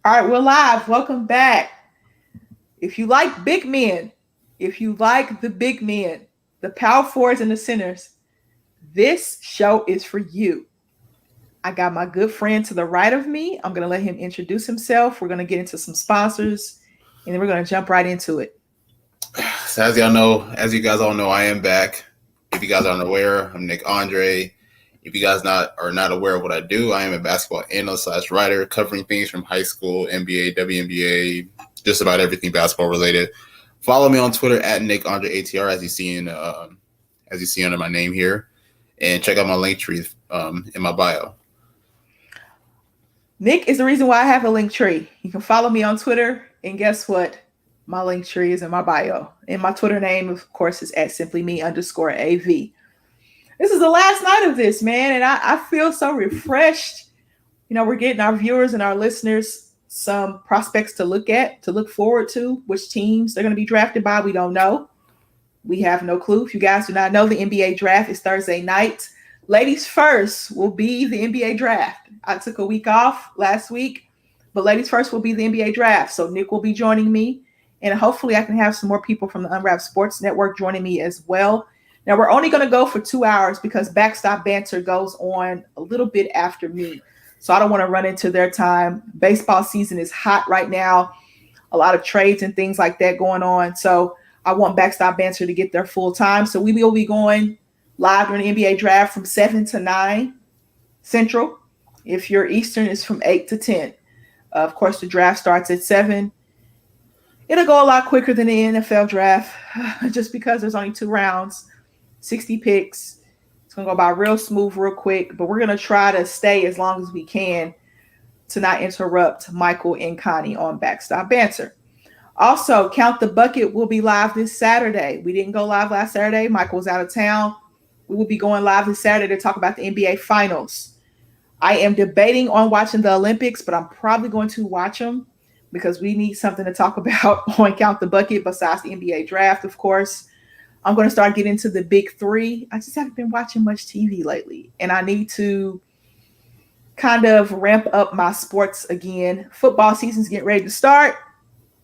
All right, we're live. Welcome back. If you like big men, if you like the big men, the power forwards and the centers, this show is for you. I got my good friend to the right of me. I'm going to let him introduce himself. We're going to get into some sponsors and then we're going to jump right into it. So as you guys all know, I am back. If you guys aren't aware, I'm Nick Andre. If you guys are not aware of what I do, I am a basketball analyst / writer covering things from high school, NBA, WNBA, just about everything basketball related. Follow me on Twitter at Nick Andre ATR as you see under my name here, and check out my link tree in my bio. Nick is the reason why I have a link tree. You can follow me on Twitter, and guess what? My link tree is in my bio. And my Twitter name, of course, is at simplyme_AV. This is the last night of this, man, and I feel so refreshed. You know, we're getting our viewers and our listeners some prospects to look forward to. Which teams they're going to be drafted by, we don't know. We have no clue. If you guys do not know, the NBA draft is Thursday night. Ladies first will be the NBA draft. I took a week off last week, but ladies first will be the NBA draft. So Nick will be joining me, and hopefully I can have some more people from the Unwrapped Sports Network joining me as well. Now, we're only going to go for 2 hours because Backstop Banter goes on a little bit after me. So I don't want to run into their time. Baseball season is hot right now. A lot of trades and things like that going on. So I want Backstop Banter to get their full time. So we will be going live during the NBA draft from 7 to 9 Central. If you're Eastern, it's from 8 to 10. Of course, the draft starts at 7. It'll go a lot quicker than the NFL draft just because there's only 2 rounds. 60 picks. It's going to go by real smooth, real quick, but we're going to try to stay as long as we can to not interrupt Michael and Connie on Backstop Banter. Also, Count the Bucket will be live this Saturday. We didn't go live last Saturday. Michael was out of town. We will be going live this Saturday to talk about the NBA Finals. I am debating on watching the Olympics, but I'm probably going to watch them because we need something to talk about on Count the Bucket besides the NBA draft, of course. I'm going to start getting into the big 3. I just haven't been watching much TV lately, and I need to kind of ramp up my sports again. Football season's getting ready to start,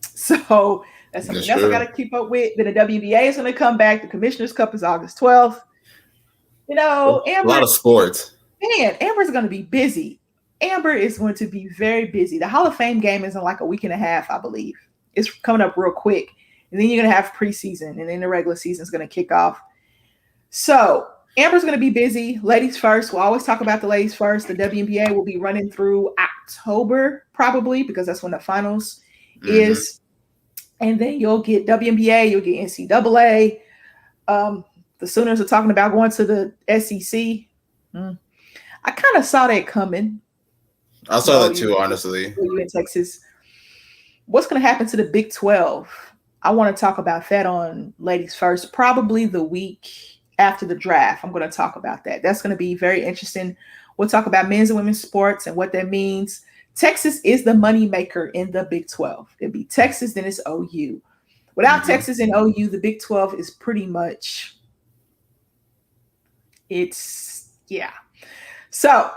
so that's something else I got to keep up with. Then the WBA is going to come back. The Commissioner's Cup is August 12th. You know, Amber, a lot of sports. Man, Amber's going to be busy. Amber is going to be very busy. The Hall of Fame game is in like a week and a half, I believe. It's coming up real quick. And then you're going to have preseason, and then the regular season is going to kick off. So Amber's going to be busy. Ladies first. We'll always talk about the ladies first. The WNBA will be running through October probably because that's when the finals is. And then you'll get WNBA, you'll get NCAA. The Sooners are talking about going to the SEC. I kind of saw that coming. I saw that too, honestly. You in Texas. What's going to happen to the Big 12? I want to talk about that on Ladies First, probably the week after the draft. I'm going to talk about that. That's going to be very interesting. We'll talk about men's and women's sports and what that means. Texas is the money maker in the Big 12. It'd be Texas, then it's OU. Without Texas and OU, the Big 12 is pretty much, yeah. So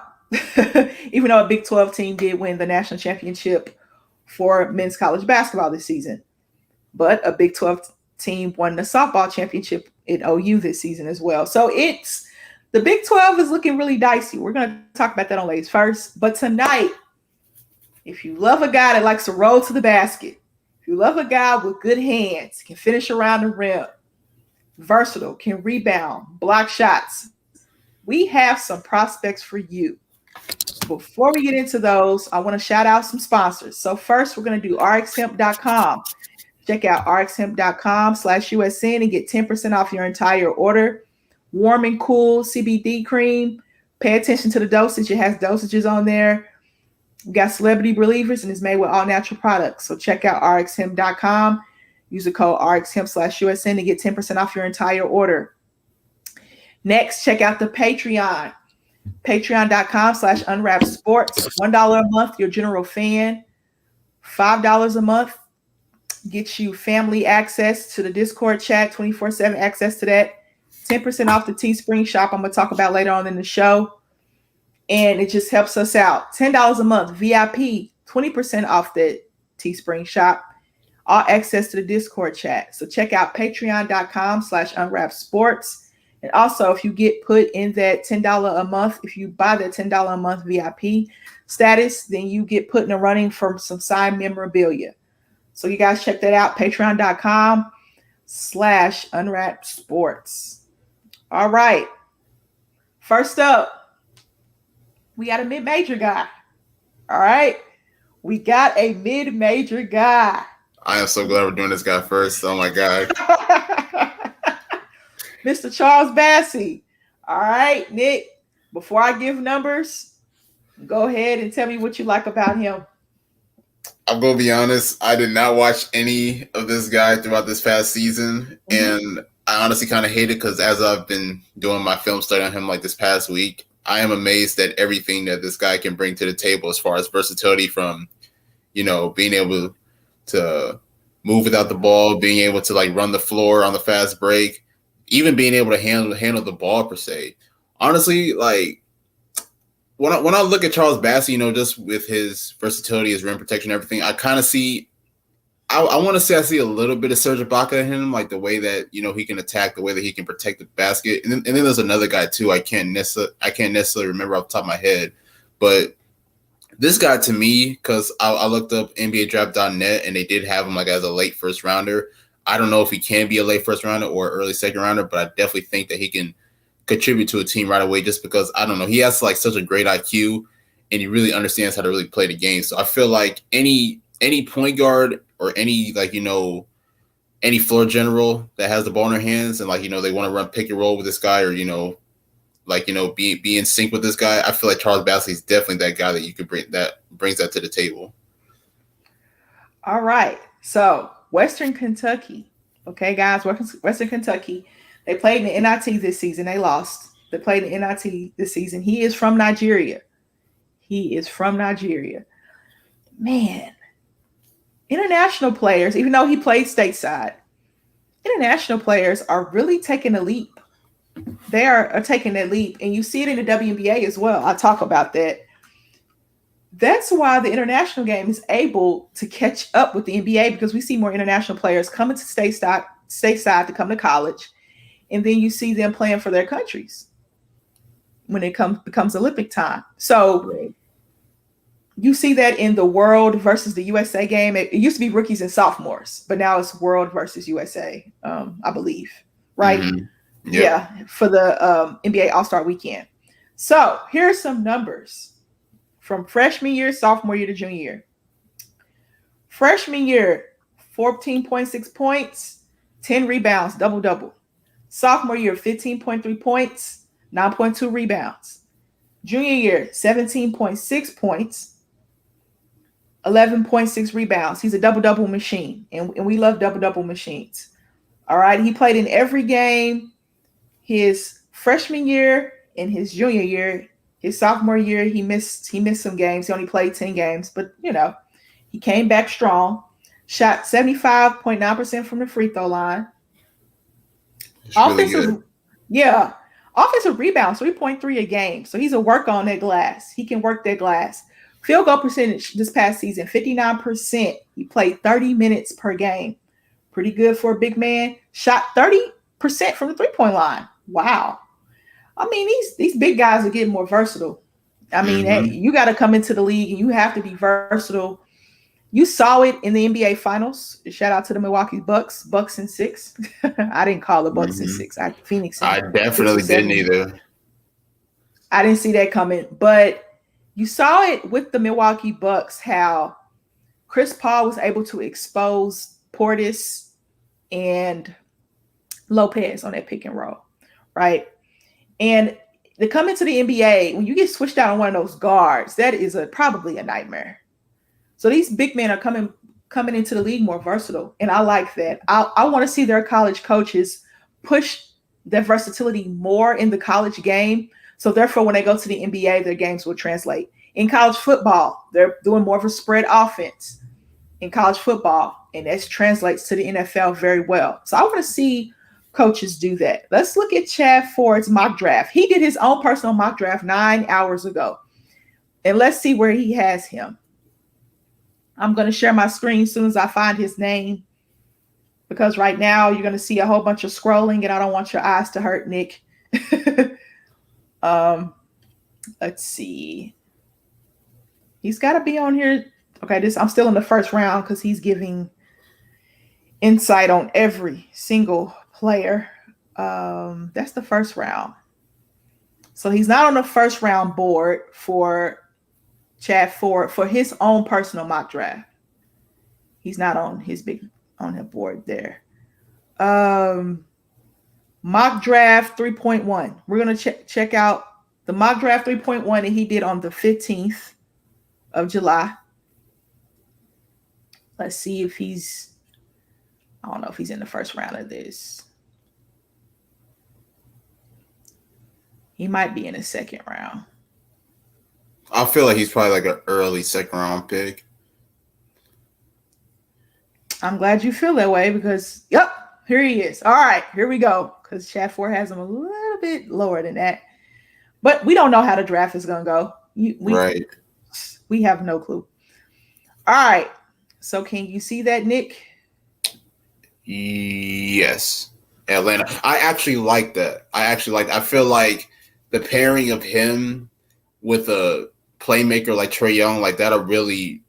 even though a Big 12 team did win the national championship for men's college basketball this season, but a Big 12 team won the softball championship in OU this season as well. So the Big 12 is looking really dicey. We're going to talk about that on Ladies First. But tonight, if you love a guy that likes to roll to the basket, if you love a guy with good hands, can finish around the rim, versatile, can rebound, block shots, we have some prospects for you. Before we get into those, I want to shout out some sponsors. So first, we're going to do rxhemp.com. Check out rxhemp.com/USN and get 10% off your entire order. Warm and cool CBD cream. Pay attention to the dosage. It has dosages on there. We got Celebrity Believers, and it's made with all natural products. So check out rxhemp.com. Use the code rxhemp/USN to get 10% off your entire order. Next, check out the Patreon. Patreon.com/unwrappedsports. $1 a month, your general fan. $5 a month gets you family access to the Discord chat, 24/7 access to that. 10% off the Teespring shop I'm going to talk about later on in the show. And it just helps us out. $10 a month, VIP, 20% off that Teespring shop, all access to the Discord chat. So check out patreon.com/unwrapsports. And also, if you get put in that $10 a month, if you buy that $10 a month VIP status, then you get put in the running for some signed memorabilia. So you guys check that out, patreon.com/unwrapsports. All right. First up, we got a mid-major guy. All right. We got a mid-major guy. I am so glad we're doing this guy first. Oh my God. Mr. Charles Bassey. All right, Nick, before I give numbers, go ahead and tell me what you like about him. I'm going to be honest. I did not watch any of this guy throughout this past season. And I honestly kind of hate it because as I've been doing my film study on him like this past week, I am amazed at everything that this guy can bring to the table as far as versatility from, being able to move without the ball, being able to like run the floor on the fast break, even being able to handle the ball per se. Honestly, like when I look at Charles Bassey, just with his versatility, his rim protection, everything, I kind of see. I want to say I see a little bit of Serge Ibaka in him, like the way that he can attack, the way that he can protect the basket, and then there's another guy too. I can't necessarily remember off the top of my head, but this guy to me, because I looked up NBADraft.net and they did have him like as a late first rounder. I don't know if he can be a late first rounder or early second rounder, but I definitely think that he can contribute to a team right away just because, I don't know, he has like such a great IQ and he really understands how to really play the game. So I feel like any point guard or any any floor general that has the ball in their hands and they want to run pick and roll with this guy or, be in sync with this guy, I feel like Charles Bassey is definitely that guy that you could brings that to the table. All right. So Western Kentucky. Okay, guys, Western Kentucky. They played in the NIT this season. They lost. They played in the NIT this season. He is from Nigeria. Man, international players, even though he played stateside, international players are really taking a leap. They are taking that leap, and you see it in the WNBA as well. I talk about that. That's why the international game is able to catch up with the NBA because we see more international players coming to stateside to come to college, and then you see them playing for their countries when it becomes Olympic time. So you see that in the World versus the USA game. It used to be rookies and sophomores, but now it's World versus USA, I believe, right? Mm-hmm. Yep. Yeah, for the NBA All-Star Weekend. So here are some numbers from freshman year, sophomore year to junior year. Freshman year, 14.6 points, 10 rebounds, double-double. Sophomore year, 15.3 points, 9.2 rebounds. Junior year, 17.6 points, 11.6 rebounds. He's a double-double machine, and we love double-double machines. All right, he played in every game his freshman year and his junior year. His sophomore year, he missed some games. He only played 10 games, but he came back strong. Shot 75.9% from the free throw line. Offensive rebounds, 3.3 a game. So he's a work on that glass. He can work that glass. Field goal percentage this past season, 59%. He played 30 minutes per game. Pretty good for a big man. Shot 30% from the three-point line. Wow. I mean, these big guys are getting more versatile. I mean, you got to come into the league and you have to be versatile. You saw it in the NBA Finals. Shout out to the Milwaukee Bucks in 6. I didn't call the Bucks in 6. Phoenix. I definitely didn't either. I didn't see that coming, but you saw it with the Milwaukee Bucks how Chris Paul was able to expose Portis and Lopez on that pick and roll, right? And to come into the NBA, when you get switched out on one of those guards, that is probably a nightmare. So these big men are coming into the league more versatile, and I like that. I want to see their college coaches push their versatility more in the college game. So therefore, when they go to the NBA, their games will translate. In college football, they're doing more of a spread offense in college football, and that translates to the NFL very well. So I want to see coaches do that. Let's look at Chad Ford's mock draft. He did his own personal mock draft 9 hours ago. And let's see where he has him. I'm going to share my screen as soon as I find his name, because right now you're going to see a whole bunch of scrolling and I don't want your eyes to hurt, Nick. um, let's see. He's got to be on here. Okay, I'm still in the first round because he's giving insight on every single player. That's the first round. So he's not on the first round board for Chad Ford for his own personal mock draft. He's not on his board there. Mock draft 3.1. We're gonna check out the mock draft 3.1 that he did on the 15th of July. Let's see if I don't know if he's in the first round of this. He might be in the second round. I feel like he's probably like an early second round pick. I'm glad you feel that way because, yep, here he is. All right, here we go. Because Chad Ford has him a little bit lower than that. But we don't know how the draft is going to go. Right. We have no clue. All right. So can you see that, Nick? Yes. Atlanta. I actually like that. I feel like the pairing of him with a playmaker like Trae Young, like that'll really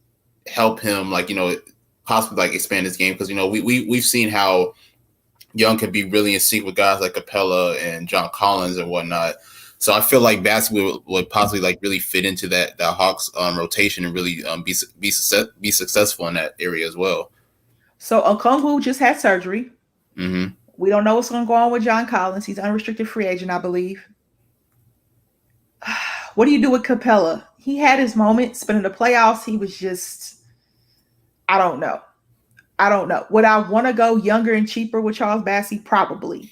help him, like, possibly like expand his game. Because, we've seen how Young can be really in sync with guys like Capella and John Collins and whatnot. So I feel like basketball would possibly like really fit into that Hawks rotation and really be successful in that area as well. So Okongwu just had surgery. Mm-hmm. We don't know what's going to go on with John Collins. He's unrestricted free agent, I believe. What do you do with Capella? He had his moments, but in the playoffs, he was just, I don't know. Would I want to go younger and cheaper with Charles Bassey? Probably.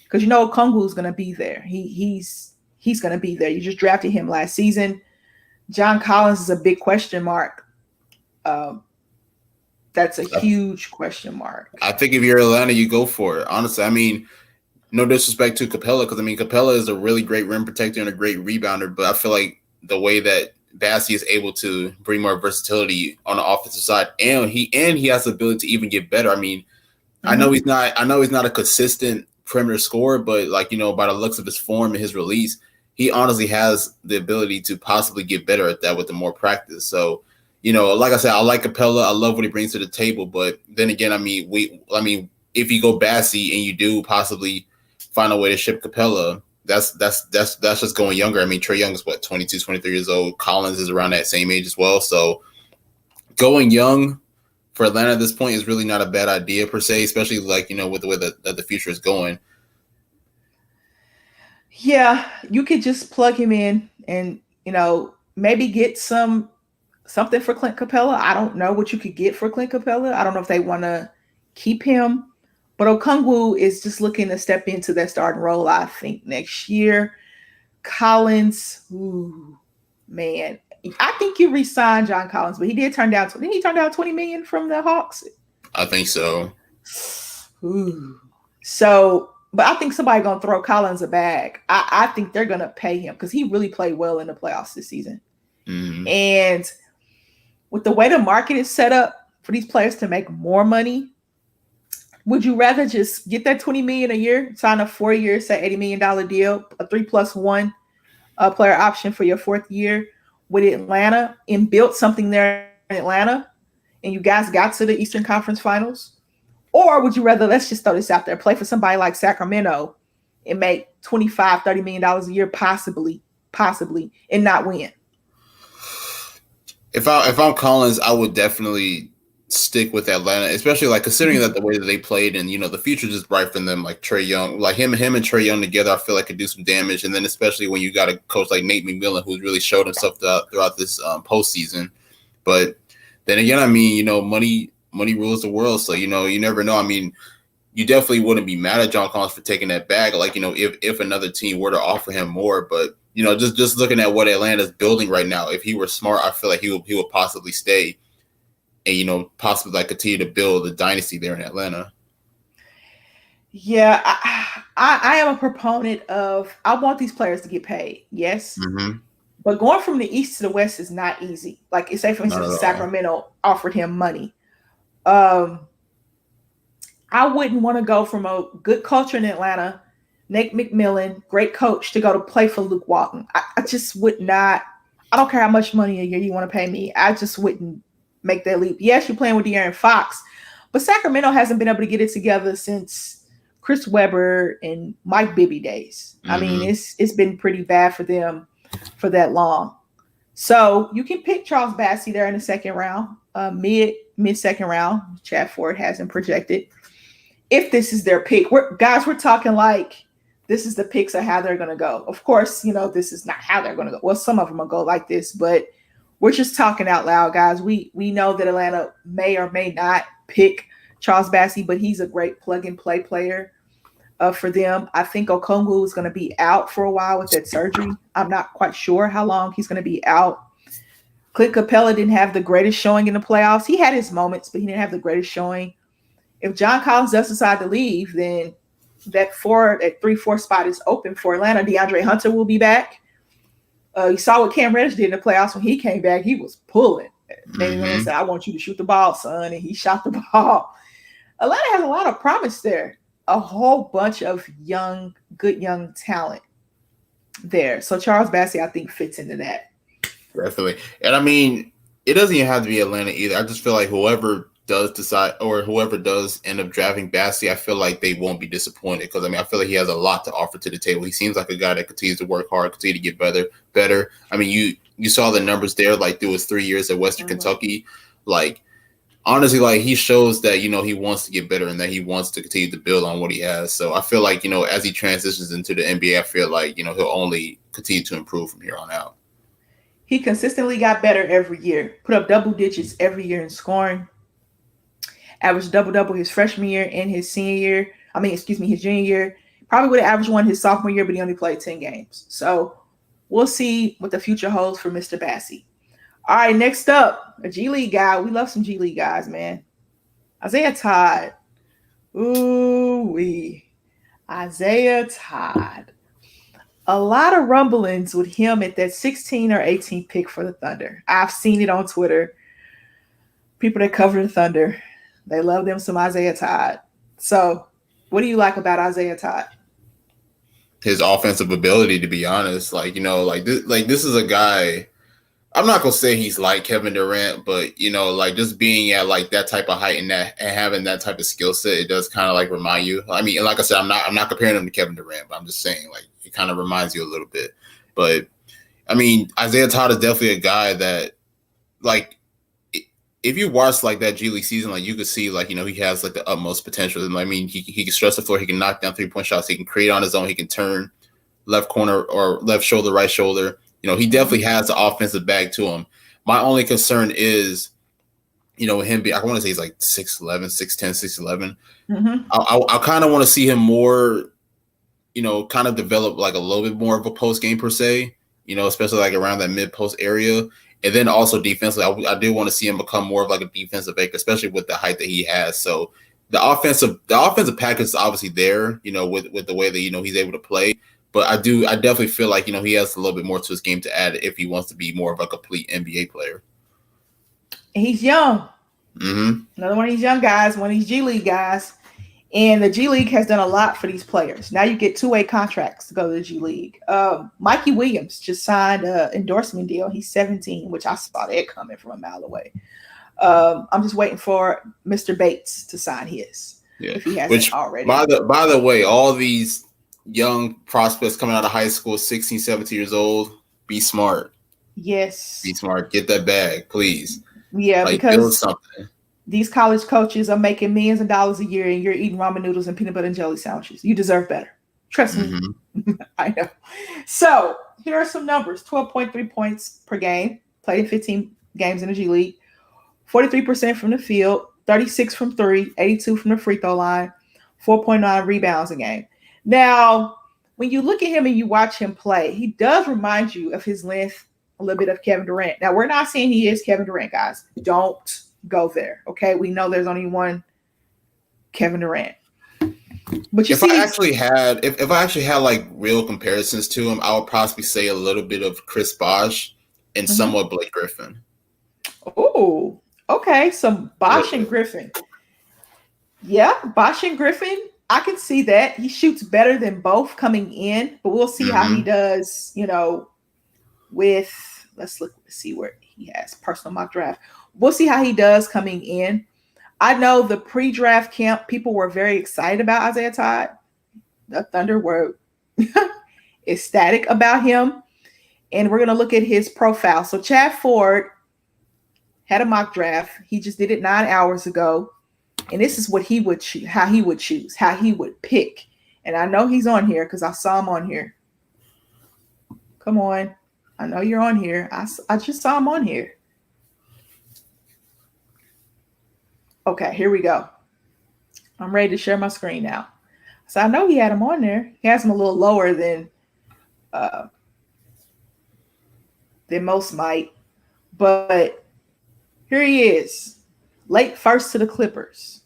Because Okongwu is going to be there. He's going to be there. You just drafted him last season. John Collins is a big question mark. That's a huge question mark. I think if you're Atlanta, you go for it. Honestly, I mean, no disrespect to Capella, because Capella is a really great rim protector and a great rebounder, but I feel like the way that Bassey is able to bring more versatility on the offensive side, and he has the ability to even get better. I know he's not a consistent perimeter scorer, but by the looks of his form and his release, he honestly has the ability to possibly get better at that with the more practice. So, like I said, I like Capella. I love what he brings to the table. But then again, if you go Bassey and you do possibly find a way to ship Capella, that's just going younger. Trae Young is 22, 23 years old. Collins is around that same age as well. So going young for Atlanta at this point is really not a bad idea per se, especially with the way that the future is going. Yeah, you could just plug him in and, maybe get something for Clint Capella. I don't know what you could get for Clint Capella. I don't know if they want to keep him. But Okongwu is just looking to step into that starting role, I think, next year. Collins, man. I think you re-signed John Collins, but he did turn down. Didn't he turn down $20 million from the Hawks? I think so. So, but I think somebody's going to throw Collins a bag. I think they're going to pay him because he really played well in the playoffs this season. Mm-hmm. And with the way the market is set up for these players to make more money, would you rather just get that $20 million a year, sign a 4-year, say $80 million deal, a 3+1 player option for your 4th year with Atlanta and build something there in Atlanta, and you guys got to the Eastern Conference Finals? Or would you rather, let's just throw this out there, play for somebody like Sacramento and make $25, $30 million a year, possibly, and not win? If I'm Collins, I would definitely stick with Atlanta, especially considering that the way that they played and the future is just bright for them. Like Trae Young, like him and Trae Young together, I feel like could do some damage. And then especially when you got a coach like Nate McMillan, who's really showed himself throughout this postseason. But then again, money rules the world, so you never know. You definitely wouldn't be mad at John Collins for taking that bag, if another team were to offer him more. But just looking at what Atlanta's building right now, if he were smart, I feel like he would possibly stay and possibly continue to build a dynasty there in Atlanta. Yeah, I am a proponent of, I want these players to get paid, yes, But going from the East to the West is not easy. Like, say, for Not instance, at all. Sacramento offered him money. I wouldn't want to go from a good culture in Atlanta, Nate McMillan, great coach, to go to play for Luke Walton. I just would not. I don't care how much money a year you want to pay me. I just wouldn't make that leap. Yes, you're playing with De'Aaron Fox, but Sacramento hasn't been able to get it together since Chris Webber and Mike Bibby days. I mean, it's been pretty bad for them for that long. So you can pick Charles Bassey there in the second round, mid second round. Chad Ford hasn't projected. If this is their pick, we're talking like this is the picks of how they're going to go. Of course, this is not how they're going to go. Well, some of them will go like this, but we're just talking out loud, guys. We know that Atlanta may or may not pick Charles Bassey, but he's a great plug-and-play player for them. I think Okongwu is going to be out for a while with that surgery. I'm not quite sure how long he's going to be out. Clint Capella didn't have the greatest showing in the playoffs. He had his moments, but he didn't have the greatest showing. If John Collins does decide to leave, then that 3-4 spot is open for Atlanta. DeAndre Hunter will be back. You saw what Cam Reddish did in the playoffs when he came back. He was pulling. Danny Green said, "I want you to shoot the ball, son," and he shot the ball. Atlanta has a lot of promise there. A whole bunch of good young talent there. So Charles Bassey, I think, fits into that. Definitely. And I mean, it doesn't even have to be Atlanta either. I just feel like whoever does decide or whoever does end up drafting Bassey, I feel like they won't be disappointed because I feel like he has a lot to offer to the table. He seems like a guy that continues to work hard, continue to get better. I mean, you saw the numbers there, like through his 3 years at Western Kentucky. Like, honestly, like he shows that, he wants to get better and that he wants to continue to build on what he has. So I feel like, as he transitions into the NBA, I feel like, he'll only continue to improve from here on out. He consistently got better every year, put up double digits every year in scoring. Averaged double-double his freshman year and his junior year. Probably would have averaged one his sophomore year, but he only played 10 games. So we'll see what the future holds for Mr. Bassey. All right, next up, a G League guy. We love some G League guys, man. Isaiah Todd. Ooh-wee. Isaiah Todd. A lot of rumblings with him at that 16 or 18 pick for the Thunder. I've seen it on Twitter. People that cover the Thunder, they love them some Isaiah Todd. So what do you like about Isaiah Todd? His offensive ability, to be honest. This is a guy, I'm not going to say he's like Kevin Durant, but, just being at like that type of height and having that type of skill set, it does kind of like remind you. I mean, like I said, I'm not comparing him to Kevin Durant, but I'm just saying like it kind of reminds you a little bit. But I mean, Isaiah Todd is definitely a guy that like, if you watch like that G League season, like you could see like, he has like the utmost potential. And I mean, he can stretch the floor. He can knock down 3-point shots. He can create on his own. He can turn left corner or left shoulder, right shoulder. He definitely has the offensive bag to him. My only concern is, with him I want to say he's like 6'11", 6'10", 6'11". I kind of want to see him more, kind of develop like a little bit more of a post game per se, especially like around that mid post area. And then also defensively, I do want to see him become more of like a defensive anchor, especially with the height that he has. So the offensive package is obviously there, with the way that, he's able to play. But I definitely feel like, he has a little bit more to his game to add if he wants to be more of a complete NBA player. He's young. Another one of these young guys, one of these G League guys. And the G League has done a lot for these players. Now you get 2-way contracts to go to the G League. Mikey Williams just signed an endorsement deal. He's 17, which I saw that coming from a mile away. I'm just waiting for Mr. Bates to sign his. Yeah. If he hasn't already. By the way, all these young prospects coming out of high school, 16, 17 years old, be smart. Yes. Be smart. Get that bag, please. Yeah, because build something. These college coaches are making millions of dollars a year and you're eating ramen noodles and peanut butter and jelly sandwiches. You deserve better. Trust me. I know. So here are some numbers. 12.3 points per game. Played in 15 games in the G League. 43% from the field. 36 from three. 82 from the free throw line. 4.9 rebounds a game. Now, when you look at him and you watch him play, he does remind you of his length, a little bit of Kevin Durant. Now, we're not saying he is Kevin Durant, guys. Don't go there. Okay. We know there's only one Kevin Durant. But you If I see, actually had, if I actually had like real comparisons to him, I would possibly say a little bit of Chris Bosh and somewhat Blake Griffin. oh, okay, some A little Bosh and bit. Griffin. Yeah, Bosh and Griffin. I can see that he shoots better than both coming in, but we'll see how he Mm-hmm. does. With let's look see where he has personal mock draft. We'll see how he does coming in. I know the pre-draft camp people were very excited about Isaiah Todd. The Thunder were ecstatic about him, and we're gonna look at his profile. So Chad Ford had a mock draft. He just did it 9 hours ago, and this is what he would how he would choose, how he would pick. And I know he's on here because I saw him on here. Come on, I know you're on here. I just saw him on here. Okay, here we go. I'm ready to share my screen now. So I know he had him on there. He has him a little lower uh, than most might, but here he is, late first to the Clippers.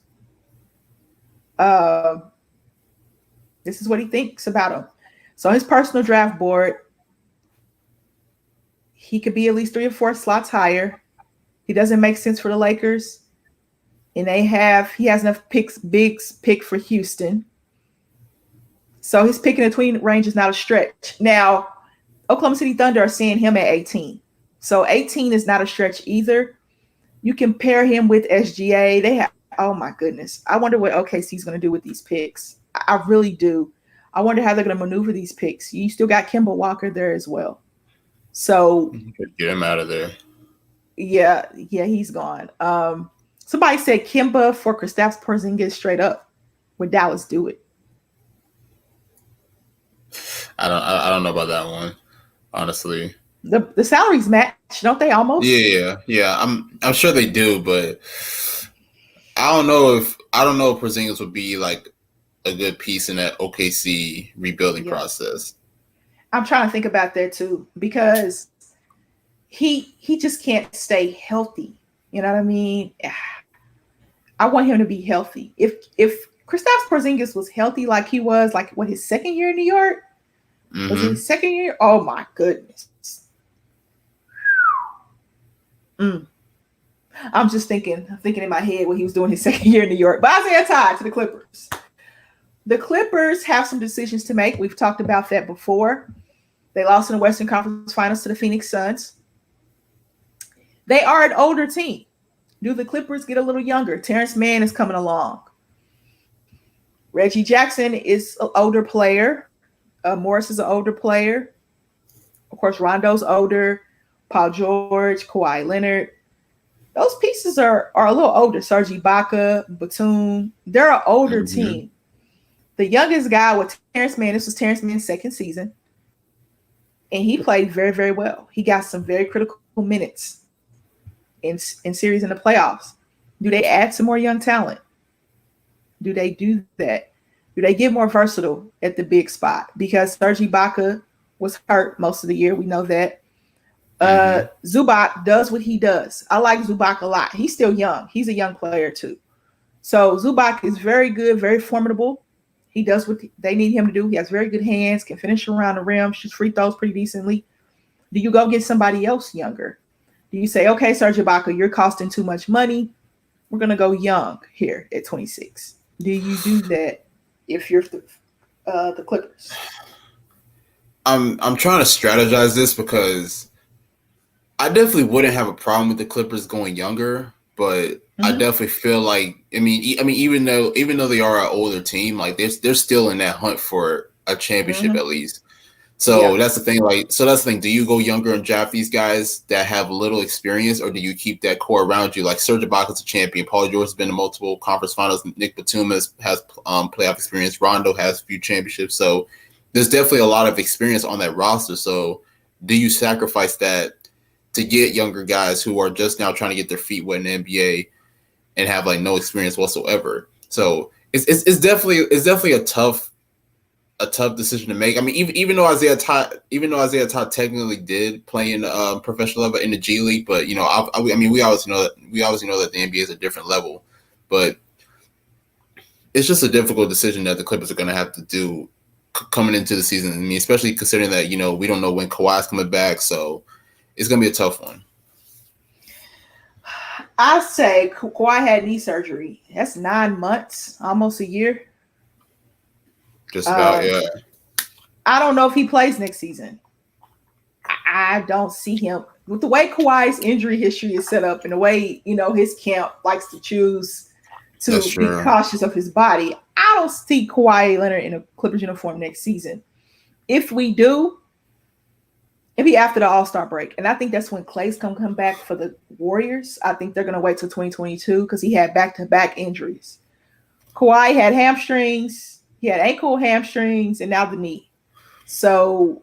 Uh, this is what he thinks about him. So his personal draft board, he could be at least 3 or 4 slots higher. He doesn't make sense for the Lakers, and he has enough bigs pick for Houston. So his pick in the tween range is not a stretch. Now, Oklahoma City Thunder are seeing him at 18. So 18 is not a stretch either. You can pair him with SGA. They have, oh my goodness. I wonder what OKC is going to do with these picks. I really do. I wonder how they're going to maneuver these picks. You still got Kemba Walker there as well. So Get him out of there. yeah, he's gone. Somebody said Kemba for Kristaps Porzingis straight up. Would Dallas do it? I don't know about that one, honestly. The salaries match, don't they almost? Yeah. I'm sure they do, but I don't know if Porzingis would be like a good piece in that OKC rebuilding process. I'm trying to think about that too, because he just can't stay healthy. You know what I mean? I want him to be healthy. If Kristaps Porzingis was healthy like he was, like what, his second year in New York? Was it his second year? Oh my goodness. I'm just thinking in my head what he was doing his second year in New York. But Isaiah Todd to the Clippers. The Clippers have some decisions to make. We've talked about that before. They lost in the Western Conference Finals to the Phoenix Suns. They are an older team. Do the Clippers get a little younger? Terrence Mann is coming along. Reggie Jackson is an older player. Morris is an older player. Of course, Rondo's older. Paul George, Kawhi Leonard. Those pieces are a little older. Serge Ibaka, Batum. They're an older team. The youngest guy with Terrence Mann, this was Terrence Mann's second season. And he played very, very well. He got some very critical minutes in series in the playoffs. Do they add some more young talent? Do they do that? Do they get more versatile at the big spot? Because Serge Ibaka was hurt most of the year. We know that. Zubac does what he does. I like Zubac a lot. He's still young. He's a young player too. So Zubac is very good, very formidable. He does what they need him to do. He has very good hands, can finish around the rim, shoots free throws pretty decently. Do you go get somebody else younger? Do you say, okay, Serge Ibaka, you're costing too much money. We're going to go young here at 26. Do you do that if you're the Clippers? I'm trying to strategize this because I definitely wouldn't have a problem with the Clippers going younger, but I definitely feel like I mean even though they are an older team, like they're still in that hunt for a championship at least. So that's the thing. Do you go younger and draft these guys that have little experience, or do you keep that core around you? Like Serge Ibaka's a champion. Paul George has been in multiple conference finals. Nick Batum has playoff experience. Rondo has a few championships. So there's definitely a lot of experience on that roster. So do you sacrifice that to get younger guys who are just now trying to get their feet wet in the NBA and have like no experience whatsoever? So it's definitely a tough decision to make. I mean, even though Isaiah Todd technically did play in professional level in the G League, but you know, I mean, we obviously know that the NBA is a different level. But it's just a difficult decision that the Clippers are going to have to do coming into the season. I mean, especially considering that, we don't know when Kawhi's coming back. So it's going to be a tough one. I say Kawhi had knee surgery. That's 9 months, almost a year. Just about, yeah. I don't know if he plays next season. I don't see him with the way Kawhi's injury history is set up and the way, his camp likes to choose to be cautious of his body. I don't see Kawhi Leonard in a Clippers uniform next season. If we do, it'll be after the All-Star break. And I think that's when Klay's come back for the Warriors. I think they're going to wait till 2022 because he had back-to-back injuries. Kawhi had hamstrings, he had ankle, hamstrings, and now the knee. So,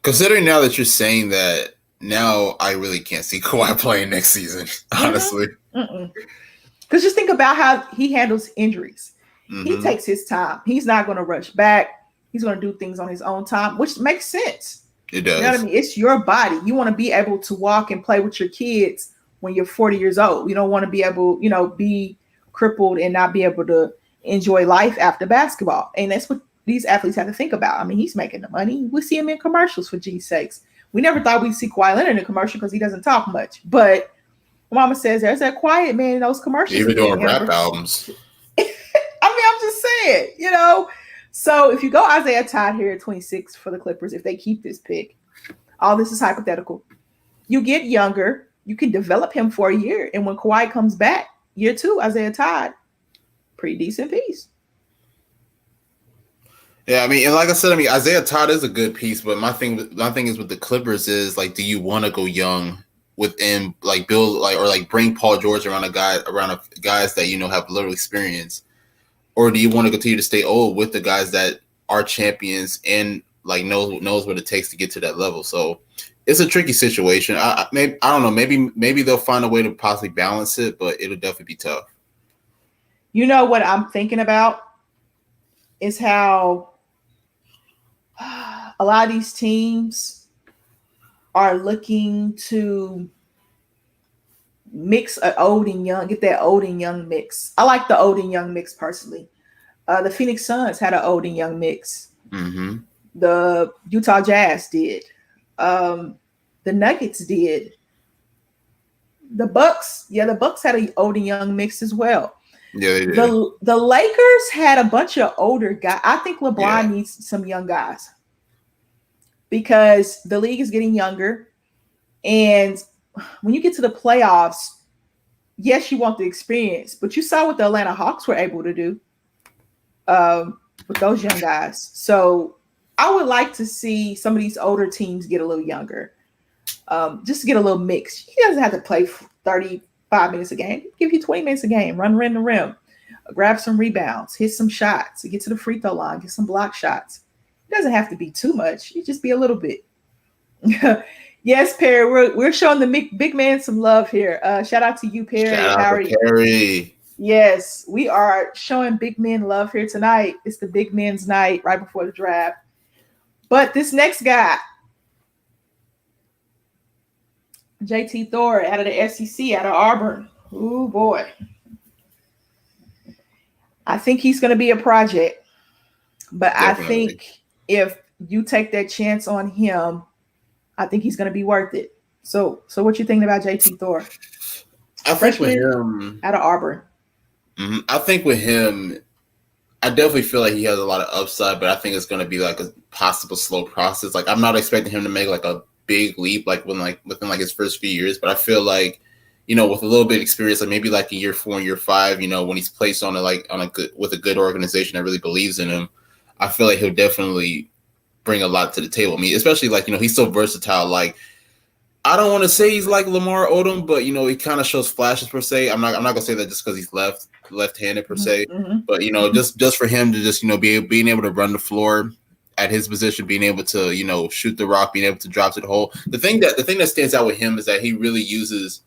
considering now that you're saying that, now I really can't see Kawhi playing next season, honestly. Because just think about how he handles injuries. Mm-hmm. He takes his time. He's not going to rush back. He's going to do things on his own time, which makes sense. It does. You know what I mean? It's your body. You want to be able to walk and play with your kids when you're 40 years old. You don't want to be able, be crippled and not be able to enjoy life after basketball. And that's what these athletes have to think about. I mean, he's making the money. We see him in commercials, for G's sakes. We never thought we'd see Kawhi Leonard in a commercial because he doesn't talk much. But Mama says there's that quiet man in those commercials. Even doing rap albums. I'm just saying, So if you go Isaiah Todd here at 26 for the Clippers, if they keep this pick, all this is hypothetical. You get younger. You can develop him for a year. And when Kawhi comes back, year 2, Isaiah Todd, pretty decent piece. Yeah, I mean, and like I said, Isaiah Todd is a good piece, but my thing is with the Clippers is like, do you want to go young within like build or bring Paul George around guys that have little experience, or do you want to continue to stay old with the guys that are champions and like knows what it takes to get to that level? So it's a tricky situation. I don't know. Maybe they'll find a way to possibly balance it, but it'll definitely be tough. You know what I'm thinking about is how a lot of these teams are looking to mix an old and young, get that old and young mix. I like the old and young mix personally. The Phoenix Suns had an old and young mix. Mm-hmm. The Utah Jazz did. The Nuggets did. The Bucks had an old and young mix as well. Yeah, they did. The Lakers had a bunch of older guys. I think LeBron needs some young guys because the league is getting younger. And when you get to the playoffs, yes, you want the experience, but you saw what the Atlanta Hawks were able to do with those young guys. So I would like to see some of these older teams get a little younger, just to get a little mix. He doesn't have to play 35 minutes a game. Give you 20 minutes a game, run rim to rim, grab some rebounds, hit some shots, get to the free throw line, get some block shots. It doesn't have to be too much. It just be a little bit. Yes, Perry, we're showing the big man some love here. Shout out to you, Perry. Shout out to Perry. Yes, we are showing big men love here tonight. It's the big men's night right before the draft. But this next guy, JT Thor out of the SEC, out of Auburn. Oh, boy. I think he's going to be a project. But definitely. I think if you take that chance on him, I think he's going to be worth it. So what you thinking about JT Thor? I think with him out of Auburn. Mm-hmm. I think with him, I definitely feel like he has a lot of upside, but I think it's going to be like a possible slow process. Like I'm not expecting him to make like a big leap within his first few years, but I feel like with a little bit of experience, like maybe like in year 4 and year 5, when he's placed on a good organization that really believes in him, I feel like he'll definitely bring a lot to the table. I mean, especially he's so versatile. Like I don't want to say he's like Lamar Odom, but he kind of shows flashes per se. I'm not gonna say that just because he's left-handed per se, but just for him to just being able to run the floor at his position, being able to shoot the rock, being able to drop to the hole. The thing that stands out with him is that he really uses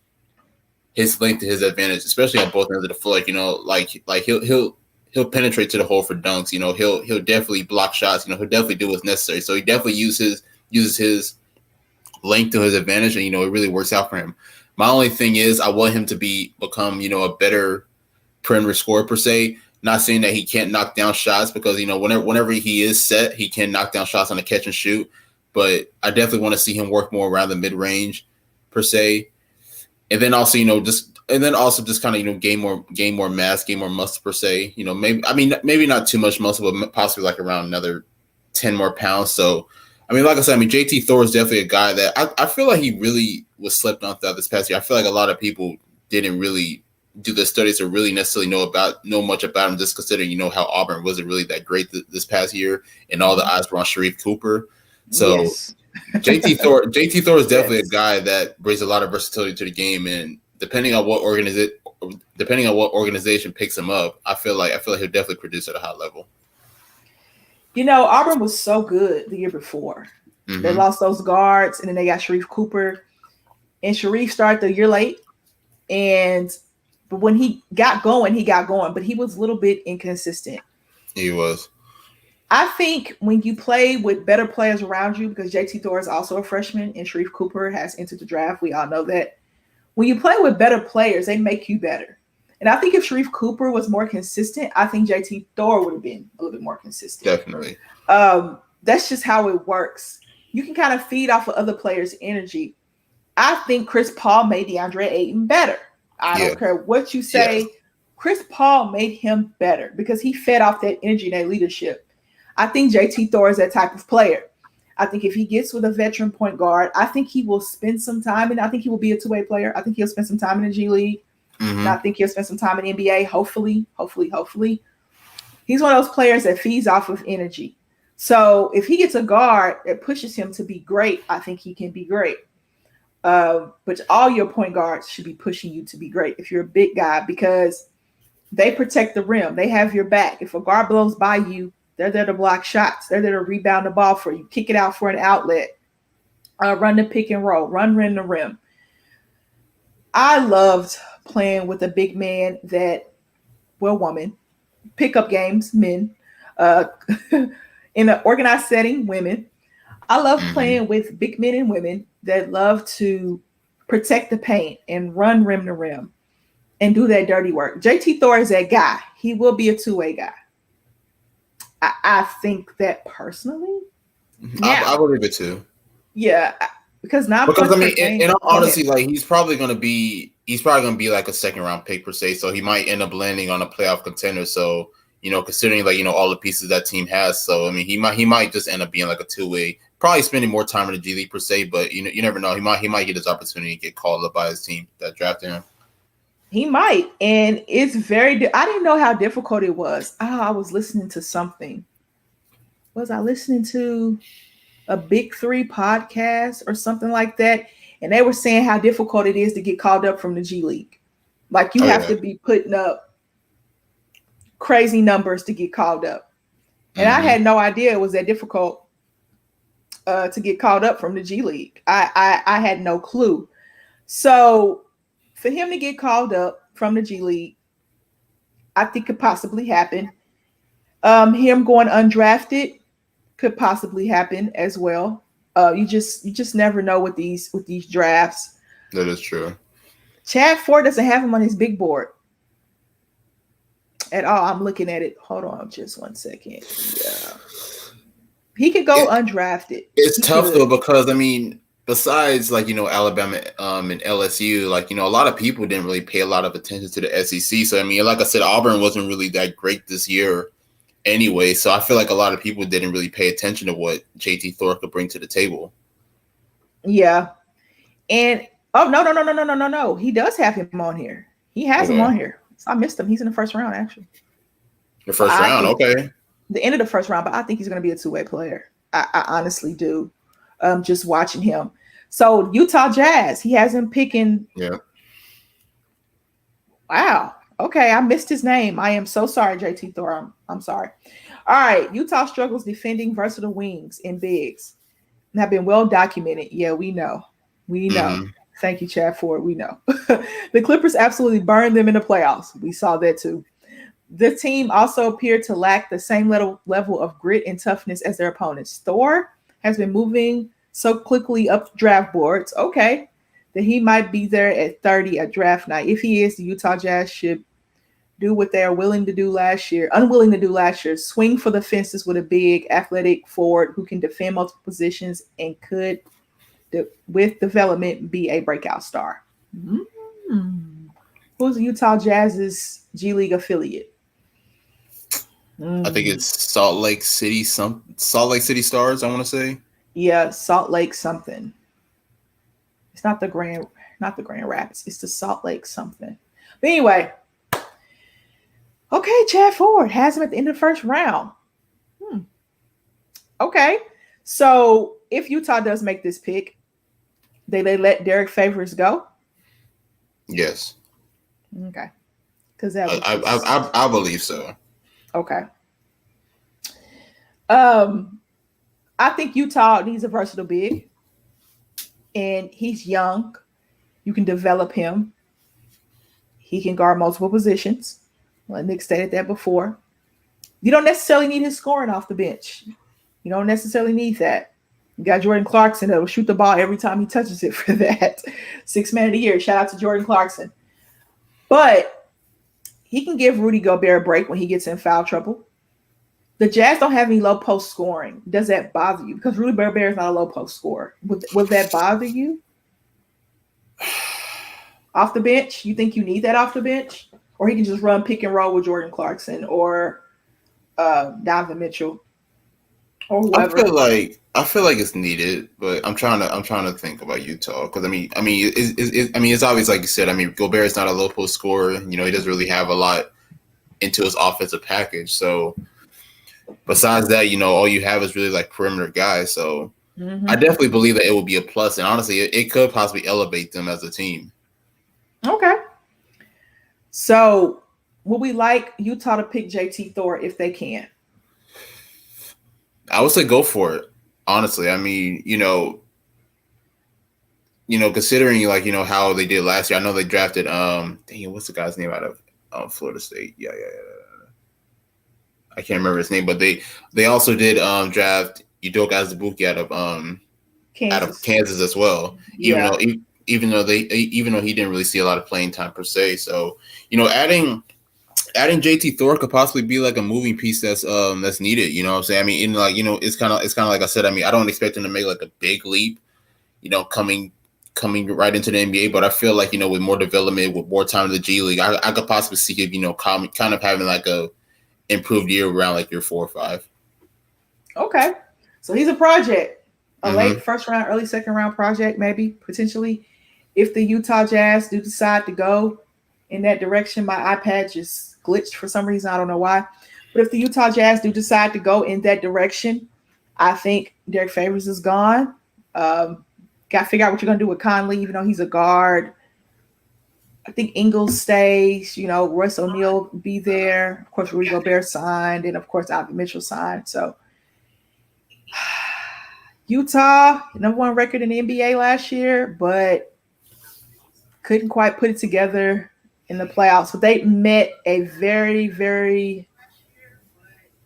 his length to his advantage, especially at both ends of the floor. He'll penetrate to the hole for dunks. He'll definitely block shots. He'll definitely do what's necessary. So he definitely uses his length to his advantage, and it really works out for him. My only thing is I want him to become a better perimeter scorer per se, Not saying that he can't knock down shots because, whenever he is set, he can knock down shots on a catch and shoot. But I definitely want to see him work more around the mid range, per se. And then also, just kind of, gain more mass, gain more muscle, per se. Maybe not too much muscle, but possibly like around another 10 more pounds. So, like I said, JT Thor is definitely a guy that I feel like he really was slept on throughout this past year. I feel like a lot of people didn't really do the studies or really necessarily know much about him, just considering, how Auburn wasn't really that great this past year and all the eyes were on Sharif Cooper. So yes. JT Thor is definitely a guy that brings a lot of versatility to the game, and depending on what organization picks him up, I feel like he'll definitely produce at a high level. Auburn was so good the year before. Mm-hmm. They lost those guards, and then they got Sharif Cooper, and Sharif started the year late, but when he got going, but he was a little bit inconsistent. He was. I think when you play with better players around you, because JT Thor is also a freshman and Sharif Cooper has entered the draft, we all know that. When you play with better players, they make you better. And I think if Sharif Cooper was more consistent, I think JT Thor would have been a little bit more consistent. Definitely. That's just how it works. You can kind of feed off of other players' energy. I think Chris Paul made DeAndre Ayton better. I don't care what you say. Yeah. Chris Paul made him better because he fed off that energy and that leadership. I think JT Thor is that type of player. I think if he gets with a veteran point guard, I think he will spend some time, and I think he will be a two-way player. I think he'll spend some time in the G League. Mm-hmm. And I think he'll spend some time in the NBA, hopefully. He's one of those players that feeds off of energy. So if he gets a guard that pushes him to be great, I think he can be great. But all your point guards should be pushing you to be great if you're a big guy, because they protect the rim. They have your back. If a guard blows by you, they're there to block shots. They're there to rebound the ball for you, kick it out for an outlet, run the pick and roll, run the rim. I loved playing with a big man woman, pickup games, men, in an organized setting, women. I love playing with big men and women that love to protect the paint and run rim to rim and do that dirty work. JT Thor is that guy. He will be a two-way guy. I think that personally. I believe it too. Yeah, because in all honesty, like he's probably gonna be like a second round pick per se. So he might end up landing on a playoff contender. So considering all the pieces that team has, so he might just end up being like a two-way, probably spending more time in the G League per se. But you never know. He might get his opportunity to get called up by his team that drafted him. He might, and it's very. I didn't know how difficult it was. I was listening to something. Was I listening to a Big Three podcast or something like that? And they were saying how difficult it is to get called up from the G League. Like you have to be putting up crazy numbers to get called up. And I had no idea it was that difficult to get called up from the G League. I had no clue. So for him to get called up from the G League, I think could possibly happen. Him going undrafted could possibly happen as well. You just never know with these drafts. That is true. Chad Ford doesn't have him on his big board at all. I'm looking at it. Hold on just 1 second. Yeah. He could go undrafted. It's tough though, because besides Alabama and LSU, a lot of people didn't really pay a lot of attention to the SEC. So like I said, Auburn wasn't really that great this year anyway. So I feel like a lot of people didn't really pay attention to what JT Thor could bring to the table. Yeah. And no. He does have him on here. He has him on here. So I missed him. He's in the first round, actually. The first round, okay. The end of the first round, but I think he's going to be a two-way player. I honestly do. Just watching him. So Utah Jazz, he has him picking. Yeah. Wow. Okay, I missed his name. I am so sorry, JT Thor. I'm sorry. All right, Utah struggles defending versatile wings and bigs. And have been well documented. Yeah, we know. Thank you, Chad Ford. We know. The Clippers absolutely burned them in the playoffs. We saw that too. The team also appeared to lack the same level of grit and toughness as their opponents. Thor has been moving so quickly up draft boards, that he might be there at 30 at draft night. If he is, the Utah Jazz should do what they are unwilling to do last year, swing for the fences with a big athletic forward who can defend multiple positions and could, with development, be a breakout star. Who's Utah Jazz's G League affiliate? I think it's Salt Lake City Stars, I want to say. Yeah, Salt Lake something. It's not the Grand Rapids. It's the Salt Lake something. But anyway, okay, Chad Ford has him at the end of the first round. Okay, so if Utah does make this pick, they let Derek Favors go? Yes. Okay. Because that I believe so. Okay. I think Utah needs a versatile big, and he's young. You can develop him. He can guard multiple positions. Well, Nick stated that before. You don't necessarily need his scoring off the bench. You don't necessarily need that. You got Jordan Clarkson that will shoot the ball every time he touches it for that. 6th man of the year. Shout out to Jordan Clarkson. But he can give Rudy Gobert a break when he gets in foul trouble. The Jazz don't have any low post scoring. Does that bother you? Because Rudy Gobert is not a low post scorer. Would that bother you? Off the bench? You think you need that off the bench? Or he can just run pick and roll with Jordan Clarkson or Donovan Mitchell or whoever. I feel like it's needed, but I'm trying to think about Utah because it's obvious, like you said. I mean, Gobert is not a low post scorer. You know, he doesn't really have a lot into his offensive package. So besides that, you know, all you have is really like perimeter guys. So I definitely believe that it will be a plus, and honestly, it could possibly elevate them as a team. Okay. So would we like Utah to pick JT Thor if they can? I would say go for it. Honestly, I mean, you know, considering like, you know, how they did last year, I know they drafted what's the guy's name out of Florida State? Yeah. I can't remember his name, but they also did draft Udoka Azubuike out of Kansas as well. Even though he didn't really see a lot of playing time per se. So, you know, adding JT Thor could possibly be like a moving piece that's needed. You know what I'm saying? I mean, it's kind of like I said. I mean, I don't expect him to make like a big leap, you know, coming right into the NBA. But I feel like, you know, with more development, with more time in the G League, I could possibly see him, you know, kind of having like a improved year around like year 4 or 5. Okay, so he's a project, a late first round, early second round project, maybe potentially. If the Utah Jazz do decide to go in that direction, my iPad just glitched for some reason. I don't know why. But if the Utah Jazz do decide to go in that direction, I think Derek Favors is gone. Got to figure out what you're going to do with Conley, even though he's a guard. I think Ingles stays. You know, Royce O'Neal be there. Of course, Rudy Gobert signed. And, of course, Donovan Mitchell signed. So, Utah, number 1 record in the NBA last year, but couldn't quite put it together in the playoffs. So they met a very, very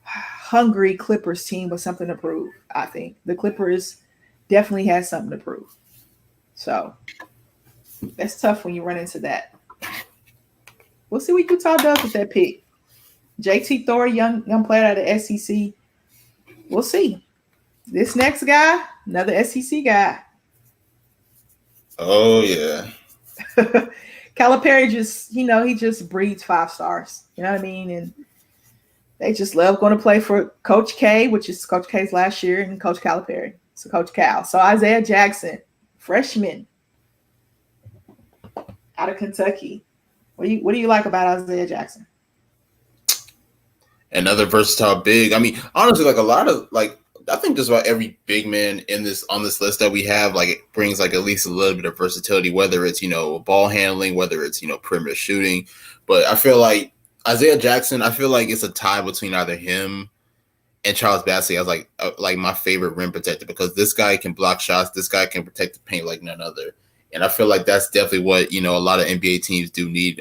hungry Clippers team with something to prove, I think. The Clippers definitely had something to prove. So that's tough when you run into that. We'll see what Utah does with that pick. JT Thor, young player out of the SEC. We'll see. This next guy, another SEC guy. Oh, yeah. Calipari he just breeds 5 stars. You know what I mean? And they just love going to play for Coach K, which is Coach K's last year, and Coach Calipari. So Coach Cal. So Isaiah Jackson, freshman out of Kentucky. What do you like about Isaiah Jackson? Another versatile big. I mean, honestly, like a lot of I think just about every big man on this list that we have, like it brings like at least a little bit of versatility, whether it's, you know, ball handling, whether it's, you know, perimeter shooting. But I feel like Isaiah Jackson, I feel like it's a tie between either him and Charles Bassey as like my favorite rim protector, because this guy can block shots, this guy can protect the paint like none other. And I feel like that's definitely what, you know, a lot of NBA teams do need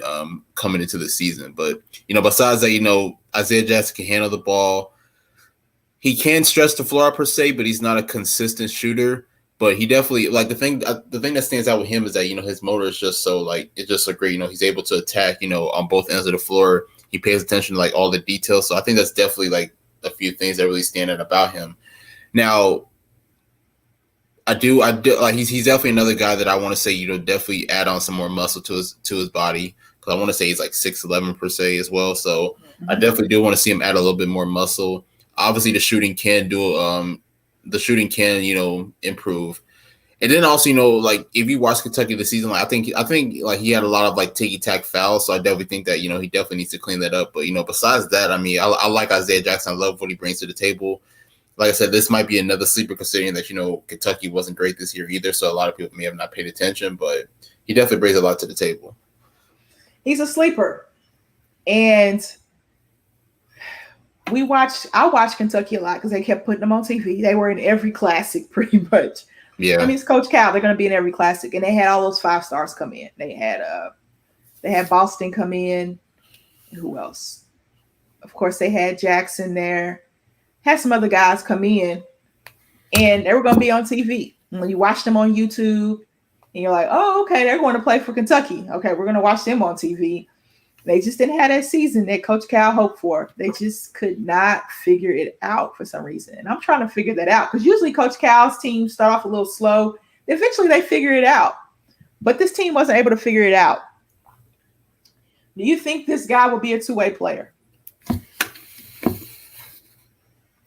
coming into the season. But, you know, besides that, you know, Isaiah Jackson can handle the ball. He can stretch the floor per se, but he's not a consistent shooter. But he definitely, like, the thing that stands out with him is that, you know, his motor is just so, like, it's just so great. You know, he's able to attack, you know, on both ends of the floor. He pays attention to like all the details. So I think that's definitely like a few things that really stand out about him. Now, I do like he's definitely another guy that I want to say, you know, definitely add on some more muscle to his body, because I want to say he's like 6'11" per se as well. So I definitely do want to see him add a little bit more muscle. Obviously, the shooting can you know, improve. And then also, you know, like if you watch Kentucky this season, like I think like he had a lot of like ticky tack fouls, so I definitely think that, you know, he definitely needs to clean that up. But you know, besides that, I mean, I like Isaiah Jackson. I love what he brings to the table. Like I said, this might be another sleeper, considering that, you know, Kentucky wasn't great this year either, so a lot of people may have not paid attention, but he definitely brings a lot to the table. He's a sleeper, and I watched Kentucky a lot because they kept putting them on TV. They were in every classic pretty much. Yeah. I mean, it's Coach Cal. They're going to be in every classic, and they had all those 5 stars come in. They had Boston come in. Who else? Of course, they had Jackson there. Had some other guys come in, and they were going to be on TV. And when you watch them on YouTube, and you're like, oh, okay, they're going to play for Kentucky. Okay, we're going to watch them on TV. They just didn't have that season that Coach Cal hoped for. They just could not figure it out for some reason. And I'm trying to figure that out, because usually Coach Cal's teams start off a little slow. Eventually, they figure it out. But this team wasn't able to figure it out. Do you think this guy will be a two-way player?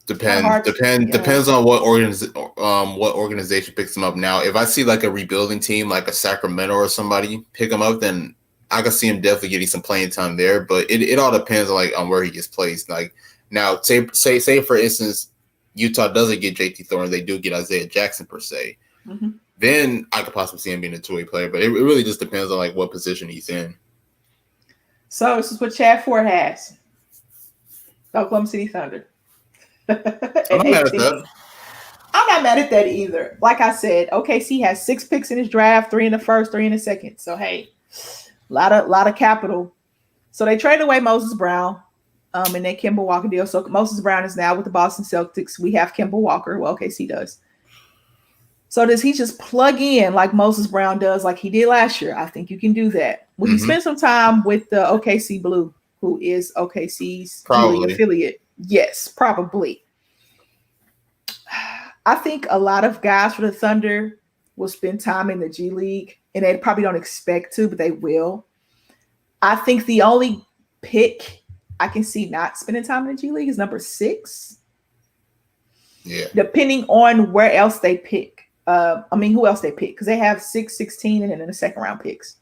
Depends on what organization picks him up. Now, if I see like a rebuilding team like a Sacramento or somebody pick him up, then I can see him definitely getting some playing time there. But it all depends on like on where he gets placed. Like now, say for instance, Utah doesn't get JT Thorne, they do get Isaiah Jackson per se. Mm-hmm. Then I could possibly see him being a two-way player. But it really just depends on like what position he's in. So this is what Chad Ford has. Oklahoma City Thunder. I'm not mad at that. I'm not mad at that either. Like I said, OKC has 6 picks in his draft, 3 in the first, 3 in the second. So hey, a lot of capital. So they traded away Moses Brown, and then Kemba Walker deal. So Moses Brown is now with the Boston Celtics. We have Kemba Walker. Well, OKC does. So does he just plug in like Moses Brown does, like he did last year? I think you can do that. Will he spend some time with the OKC Blue, who is OKC's affiliate? Yes, probably. I think a lot of guys for the Thunder will spend time in the G League, and they probably don't expect to, but they will. I think the only pick I can see not spending time in the G League is number 6. Yeah. Depending on where else they pick. Who else they pick? Because they have 6, 16, and then the second round picks.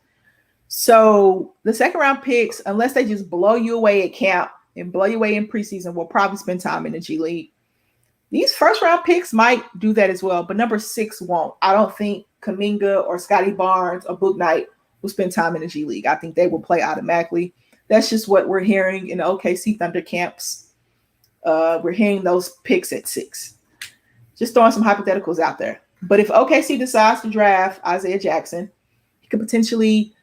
So the second round picks, unless they just blow you away at camp and blow you away in preseason, will probably spend time in the G League. These first round picks might do that as well, but number 6 won't. I don't think Kuminga or Scotty Barnes or Book Knight will spend time in the G League. I think they will play automatically. That's just what we're hearing in the OKC Thunder camps. We're hearing those picks at 6. Just throwing some hypotheticals out there. But if OKC decides to draft Isaiah Jackson, he could potentially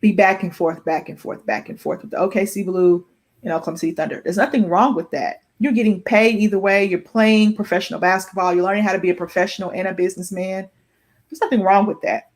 be back and forth with the OKC Blue and Oklahoma City Thunder. There's nothing wrong with that. You're getting paid either way. You're playing professional basketball. You're learning how to be a professional and a businessman. There's nothing wrong with that.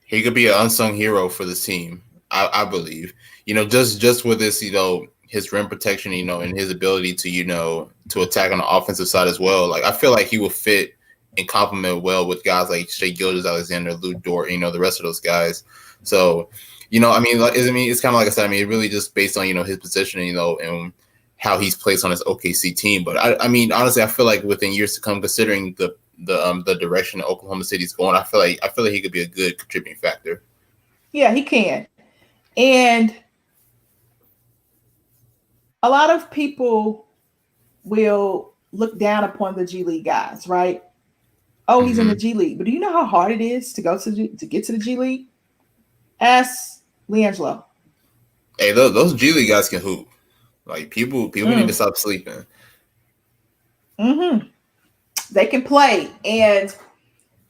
He could be an unsung hero for this team, I believe. You know, just with this, you know, his rim protection, you know, and his ability to, you know, to attack on the offensive side as well. Like, I feel like he will fit and complement well with guys like Shai Gilgeous-Alexander, Lou Dort, you know, the rest of those guys. So, you know, it's kind of like I said, I mean, it really just based on, you know, his position, you know, and how he's placed on his OKC team. But I mean, honestly, I feel like within years to come, considering the direction Oklahoma City's going, I feel like he could be a good contributing factor. Yeah, he can. And a lot of people will look down upon the G League guys, right? Oh, he's in the G League. But do you know how hard it is to get to the G League? Ask LiAngelo. Hey, those G League guys can hoop. Like, people need to stop sleeping. They can play, and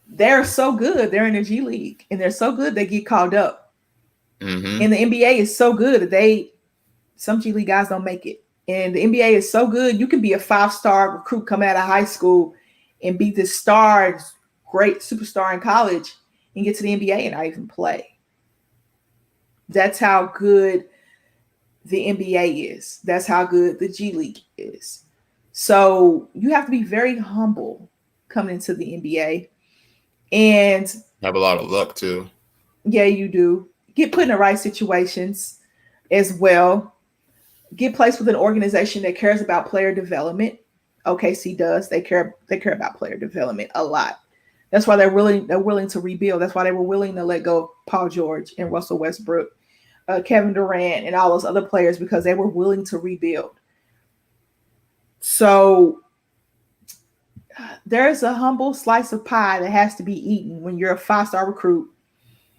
they're so good. They're in the G League, and they're so good they get called up. And the NBA is so good that some G League guys don't make it. And the NBA is so good, you can be a 5-star recruit coming out of high school and be this great superstar in college and get to the NBA and not even play. That's how good the NBA is. That's how good the G League is. So you have to be very humble coming into the NBA. And Have a lot of luck too. yeah, you do. Get put in the right situations as well. Get placed with an organization that cares about player development. OKC does. They care about player development a lot. That's why they're willing to rebuild. That's why they were willing to let go of Paul George and Russell Westbrook, Kevin Durant, and all those other players, because they were willing to rebuild. So there's a humble slice of pie that has to be eaten when you're a 5-star recruit.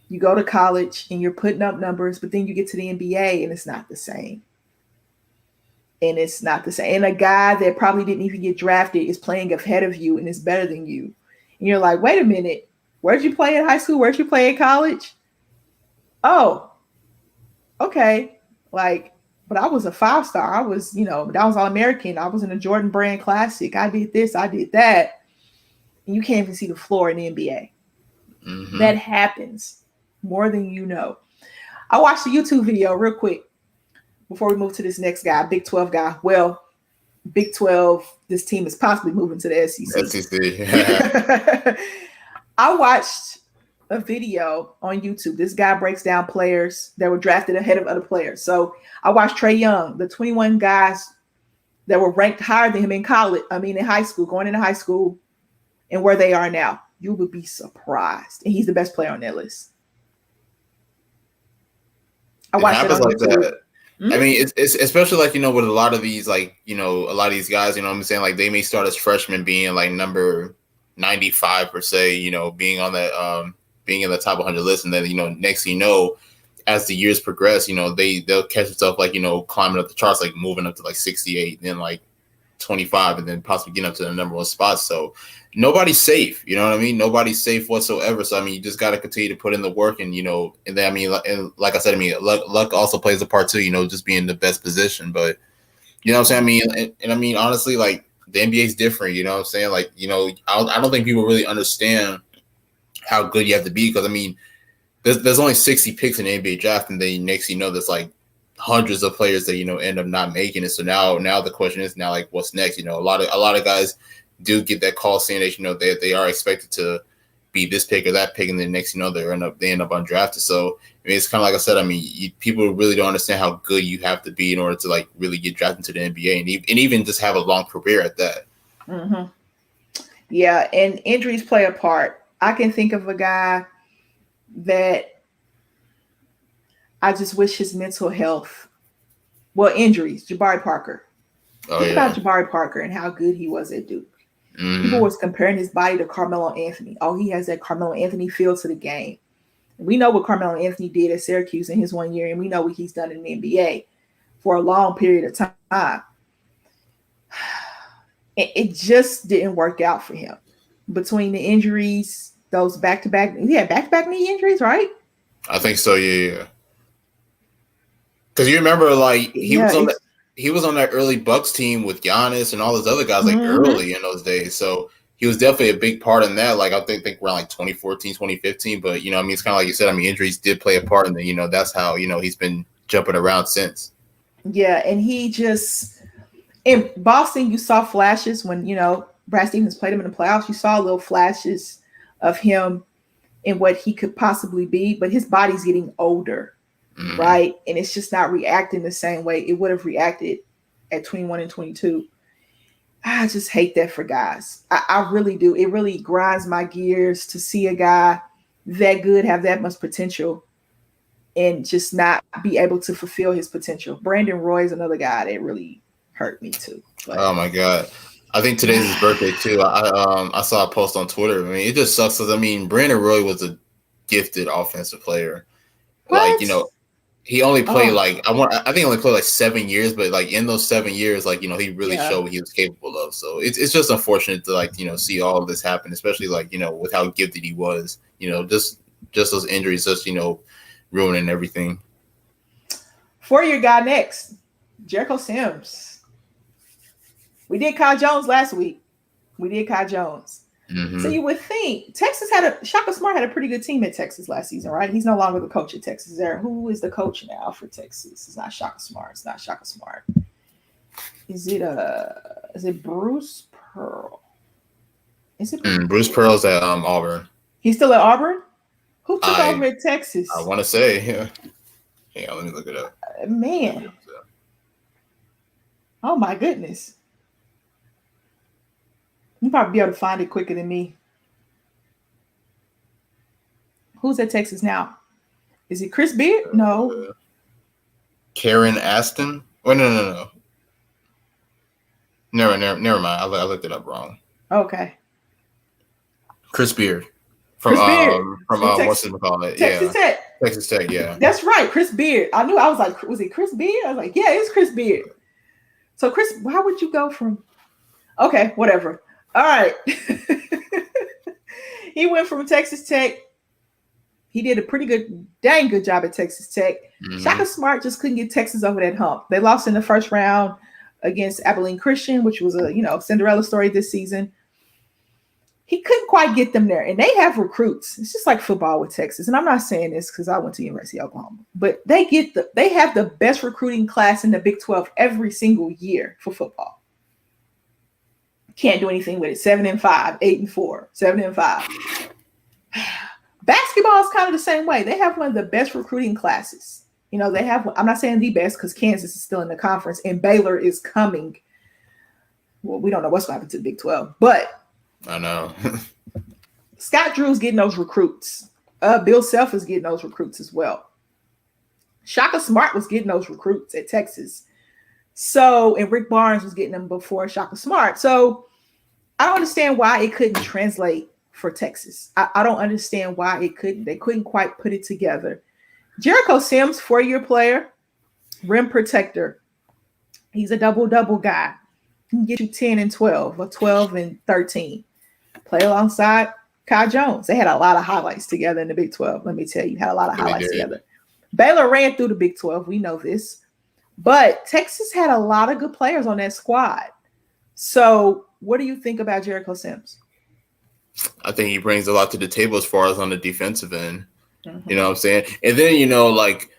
You go to college and you're putting up numbers, but then you get to the NBA and it's not the same. And a guy that probably didn't even get drafted is playing ahead of you and is better than you. And you're like, wait a minute, where'd you play in high school? Where'd you play in college? Oh, okay. Like, but I was a 5-star. I was, that was All-American. I was in a Jordan Brand Classic. I did this, I did that. And you can't even see the floor in the NBA. Mm-hmm. That happens more than you know. I watched a YouTube video real quick before we move to this next guy, Big 12 guy. Well, Big 12, this team is possibly moving to the SEC. SEC. I watched a video on YouTube. This guy breaks down players that were drafted ahead of other players. So I watched Trae Young, the 21 guys that were ranked higher than him in high school, going into high school, and where they are now. You would be surprised. And he's the best player on that list. I watched it on like YouTube. That. Mm-hmm. I mean, it's especially like, with a lot of these, like, a lot of these guys, what I'm saying? Like, they may start as freshmen being like number 95 per se, being on that, being in the top 100 list. And then, next thing as the years progress, they'll catch themselves like, climbing up the charts, like moving up to like 68, then like 25, and then possibly getting up to the number 1 spot. So nobody's safe, you know what I mean? Nobody's safe whatsoever. So, you just got to continue to put in the work, and, and then, and like I said, luck also plays a part too, just being in the best position. But, what I'm saying? And honestly, like, the NBA is different, you know what I'm saying? Like, I don't think people really understand how good you have to be, because, there's only 60 picks in the NBA draft, and then next there's like hundreds of players that end up not making it. So now the question is now, like, what's next? A lot of guys do get that call saying that they are expected to be this pick or that pick, and then next they end up undrafted. So it's kind of like I said. People really don't understand how good you have to be in order to like really get drafted into the NBA, and even just have a long career at that. Mm-hmm. Yeah, and injuries play a part. I can think of a guy that I just wish his mental health. Well, injuries. Jabari Parker. Think about Jabari Parker and how good he was at Duke. Mm-hmm. People was comparing his body to Carmelo Anthony. Oh, he has that Carmelo Anthony feel to the game. We know what Carmelo Anthony did at Syracuse in his 1 year, and we know what he's done in the NBA for a long period of time. It just didn't work out for him. Between the injuries, those back-to-back, he had back-to-back knee injuries, right? I think so, yeah. Because you remember, like, he was on that early Bucks team with Giannis and all those other guys, like, early in those days. So he was definitely a big part in that. Like, I think around like 2014, 2015. But, it's kind of like you said. injuries did play a part in that. That's how, he's been jumping around since. Yeah, and he just – in Boston, you saw flashes when, Brad Stevens played him in the playoffs. You saw little flashes of him and what he could possibly be. But his body's getting older. Mm-hmm. Right. And it's just not reacting the same way it would have reacted at 21 and 22. I just hate that for guys. I really do. It really grinds my gears to see a guy that good have that much potential and just not be able to fulfill his potential. Brandon Roy is another guy that really hurt me too. But, oh my God. I think today's his birthday too. I saw a post on Twitter. It just sucks because Brandon Roy was a gifted offensive player. What? Like, he only played I think he only played like 7 years, but like in those 7 years, like, he really showed what he was capable of. So it's just unfortunate to like, see all of this happen, especially like, with how gifted he was, just those injuries, just, ruining everything. 4-year guy next, Jericho Sims. We did Kyle Jones last week. We did Kyle Jones. So Mm-hmm. you would think Texas Shaka Smart had a pretty good team at Texas last season, right? He's no longer the coach at Texas. Who is the coach now for Texas? It's not Shaka Smart. It's not Shaka Smart. Is it Bruce Pearl? Is it Bruce Pearl's at Auburn. He's still at Auburn? Who took over at Texas? I want to say, yeah. Hang on, let me look it up. Man. Oh my goodness. You probably be able to find it quicker than me. Who's at Texas now? Is it Chris Beard? No. Karen Aston? Oh, no. Never mind. I looked it up wrong. Okay. Chris Beard. From what's it called? Texas Tech. Texas Tech, yeah. That's right, Chris Beard. I was like, was it Chris Beard? I was like, yeah, it's Chris Beard. So Chris, how would you go from? Okay, whatever. All right. He went from Texas Tech. He did a dang good job at Texas Tech. Mm-hmm. Shaka Smart just couldn't get Texas over that hump. They lost in the first round against Abilene Christian, which was a Cinderella story this season. He couldn't quite get them there, and they have recruits. It's just like football with Texas, and I'm not saying this because I went to University of Oklahoma, but they have the best recruiting class in the Big 12 every single year for football. Can't do anything with it. 7-5, 8-4, 7-5. Basketball is kind of the same way. They have one of the best recruiting classes. They have. I'm not saying the best because Kansas is still in the conference and Baylor is coming. Well, we don't know what's going to happen to the Big 12, but. I know. Scott Drew's getting those recruits. Bill Self is getting those recruits as well. Shaka Smart was getting those recruits at Texas. And Rick Barnes was getting them before Shaka Smart. So I don't understand why it couldn't translate for Texas. I don't understand why they couldn't quite put it together. Jericho Sims, 4-year player, rim protector. He's a double-double guy. He can get you 10 and 12 or 12 and 13. Play alongside Kai Jones. They had a lot of highlights together in the Big 12. Let me tell you, had a lot of highlights together. Baylor ran through the Big 12. We know this. But Texas had a lot of good players on that squad. So what do you think about Jericho Sims? I think he brings a lot to the table as far as on the defensive end. Mm-hmm. You know what I'm saying? And then, like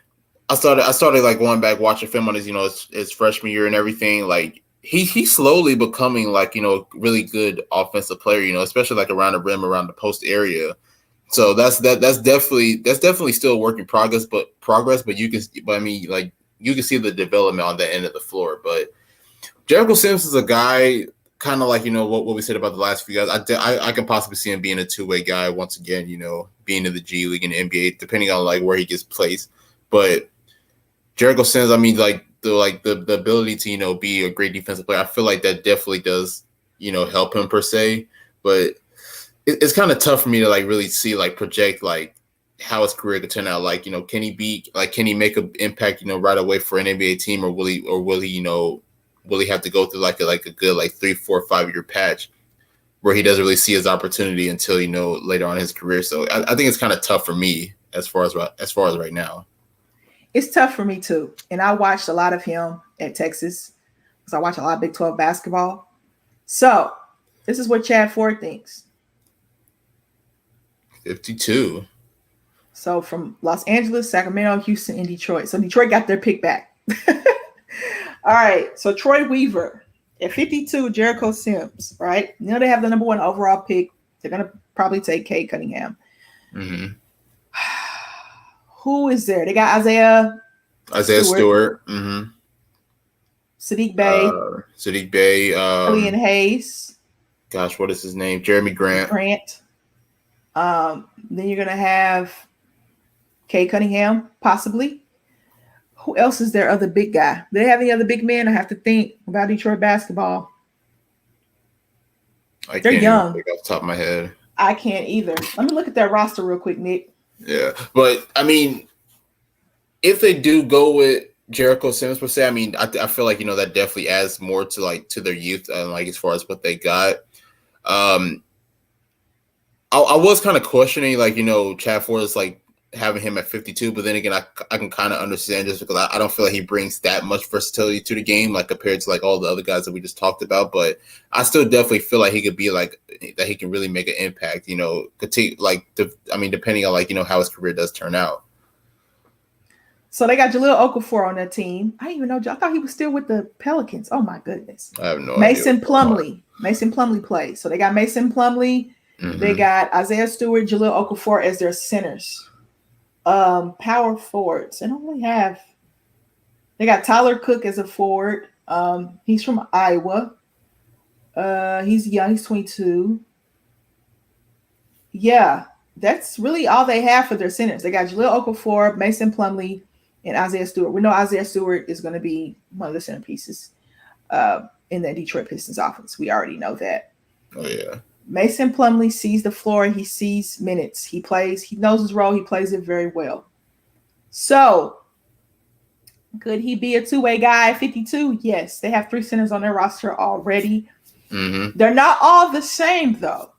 I started like going back watching film on his freshman year and everything. Like he's slowly becoming like, really good offensive player, especially like around the rim, around the post area. So that's definitely still a work in progress, but you can see the development on that end of the floor. But Jericho Sims is a guy kind of like, what we said about the last few guys. I can possibly see him being a two-way guy once again, being in the G League and the NBA, depending on like where he gets placed. But Jericho Sims, the ability to be a great defensive player, I feel like that definitely does help him per se. But it's kind of tough for me to like really see like project like how his career could turn out. Like can he make an impact right away for an NBA team, or will he have to go through like a good like 3, 4, 5 year patch where he doesn't really see his opportunity until later on in his career. So I think it's kind of tough for me as far as right now. It's tough for me too. And I watched a lot of him at Texas because I watch a lot of Big 12 basketball. So this is what Chad Ford thinks. 52. So from Los Angeles, Sacramento, Houston, and Detroit. So Detroit got their pick back. All right. So Troy Weaver at 52, Jericho Sims, right? They have the number 1 overall pick. They're going to probably take Cade Cunningham. Mm-hmm. Who is there? They got Isaiah Stewart. Mm-hmm. Sadiq Bey. Killian Hayes. Gosh, what is his name? Jeremy Grant. Then you're going to have Cade Cunningham, possibly. Who else is their other big guy? Do they have any other big men? I have to think about Detroit basketball. They're young. Think off the top of my head. I can't either. Let me look at their roster real quick, Nick. Yeah, but I mean, if they do go with Jericho Sims per se, I mean, I feel like that definitely adds more to their youth and like as far as what they got. I was kind of questioning Chad Ford's like having him at 52, but then again, I can kind of understand just because I don't feel like he brings that much versatility to the game, like compared to like all the other guys that we just talked about. But I still definitely feel like he could be like that. He can really make an impact. Continue depending on like how his career does turn out. So they got Jahlil Okafor on that team. I didn't even know. I thought he was still with the Pelicans. Oh my goodness. I have no idea. Mason Plumlee plays. So they got Mason Plumlee. Mm-hmm. They got Isaiah Stewart, Jahlil Okafor as their centers. Power forwards. They got Tyler Cook as a forward. He's from Iowa. He's young. He's 22. Yeah, that's really all they have for their centers. They got Jahlil Okafor, Mason Plumlee, and Isaiah Stewart. We know Isaiah Stewart is going to be one of the centerpieces in the Detroit Pistons offense. We already know that. Oh, yeah. Mason Plumlee sees the floor. He sees minutes. He plays. He knows his role. He plays it very well. So, could he be a two-way guy at 52? Yes. They have 3 centers on their roster already. Mm-hmm. They're not all the same, though.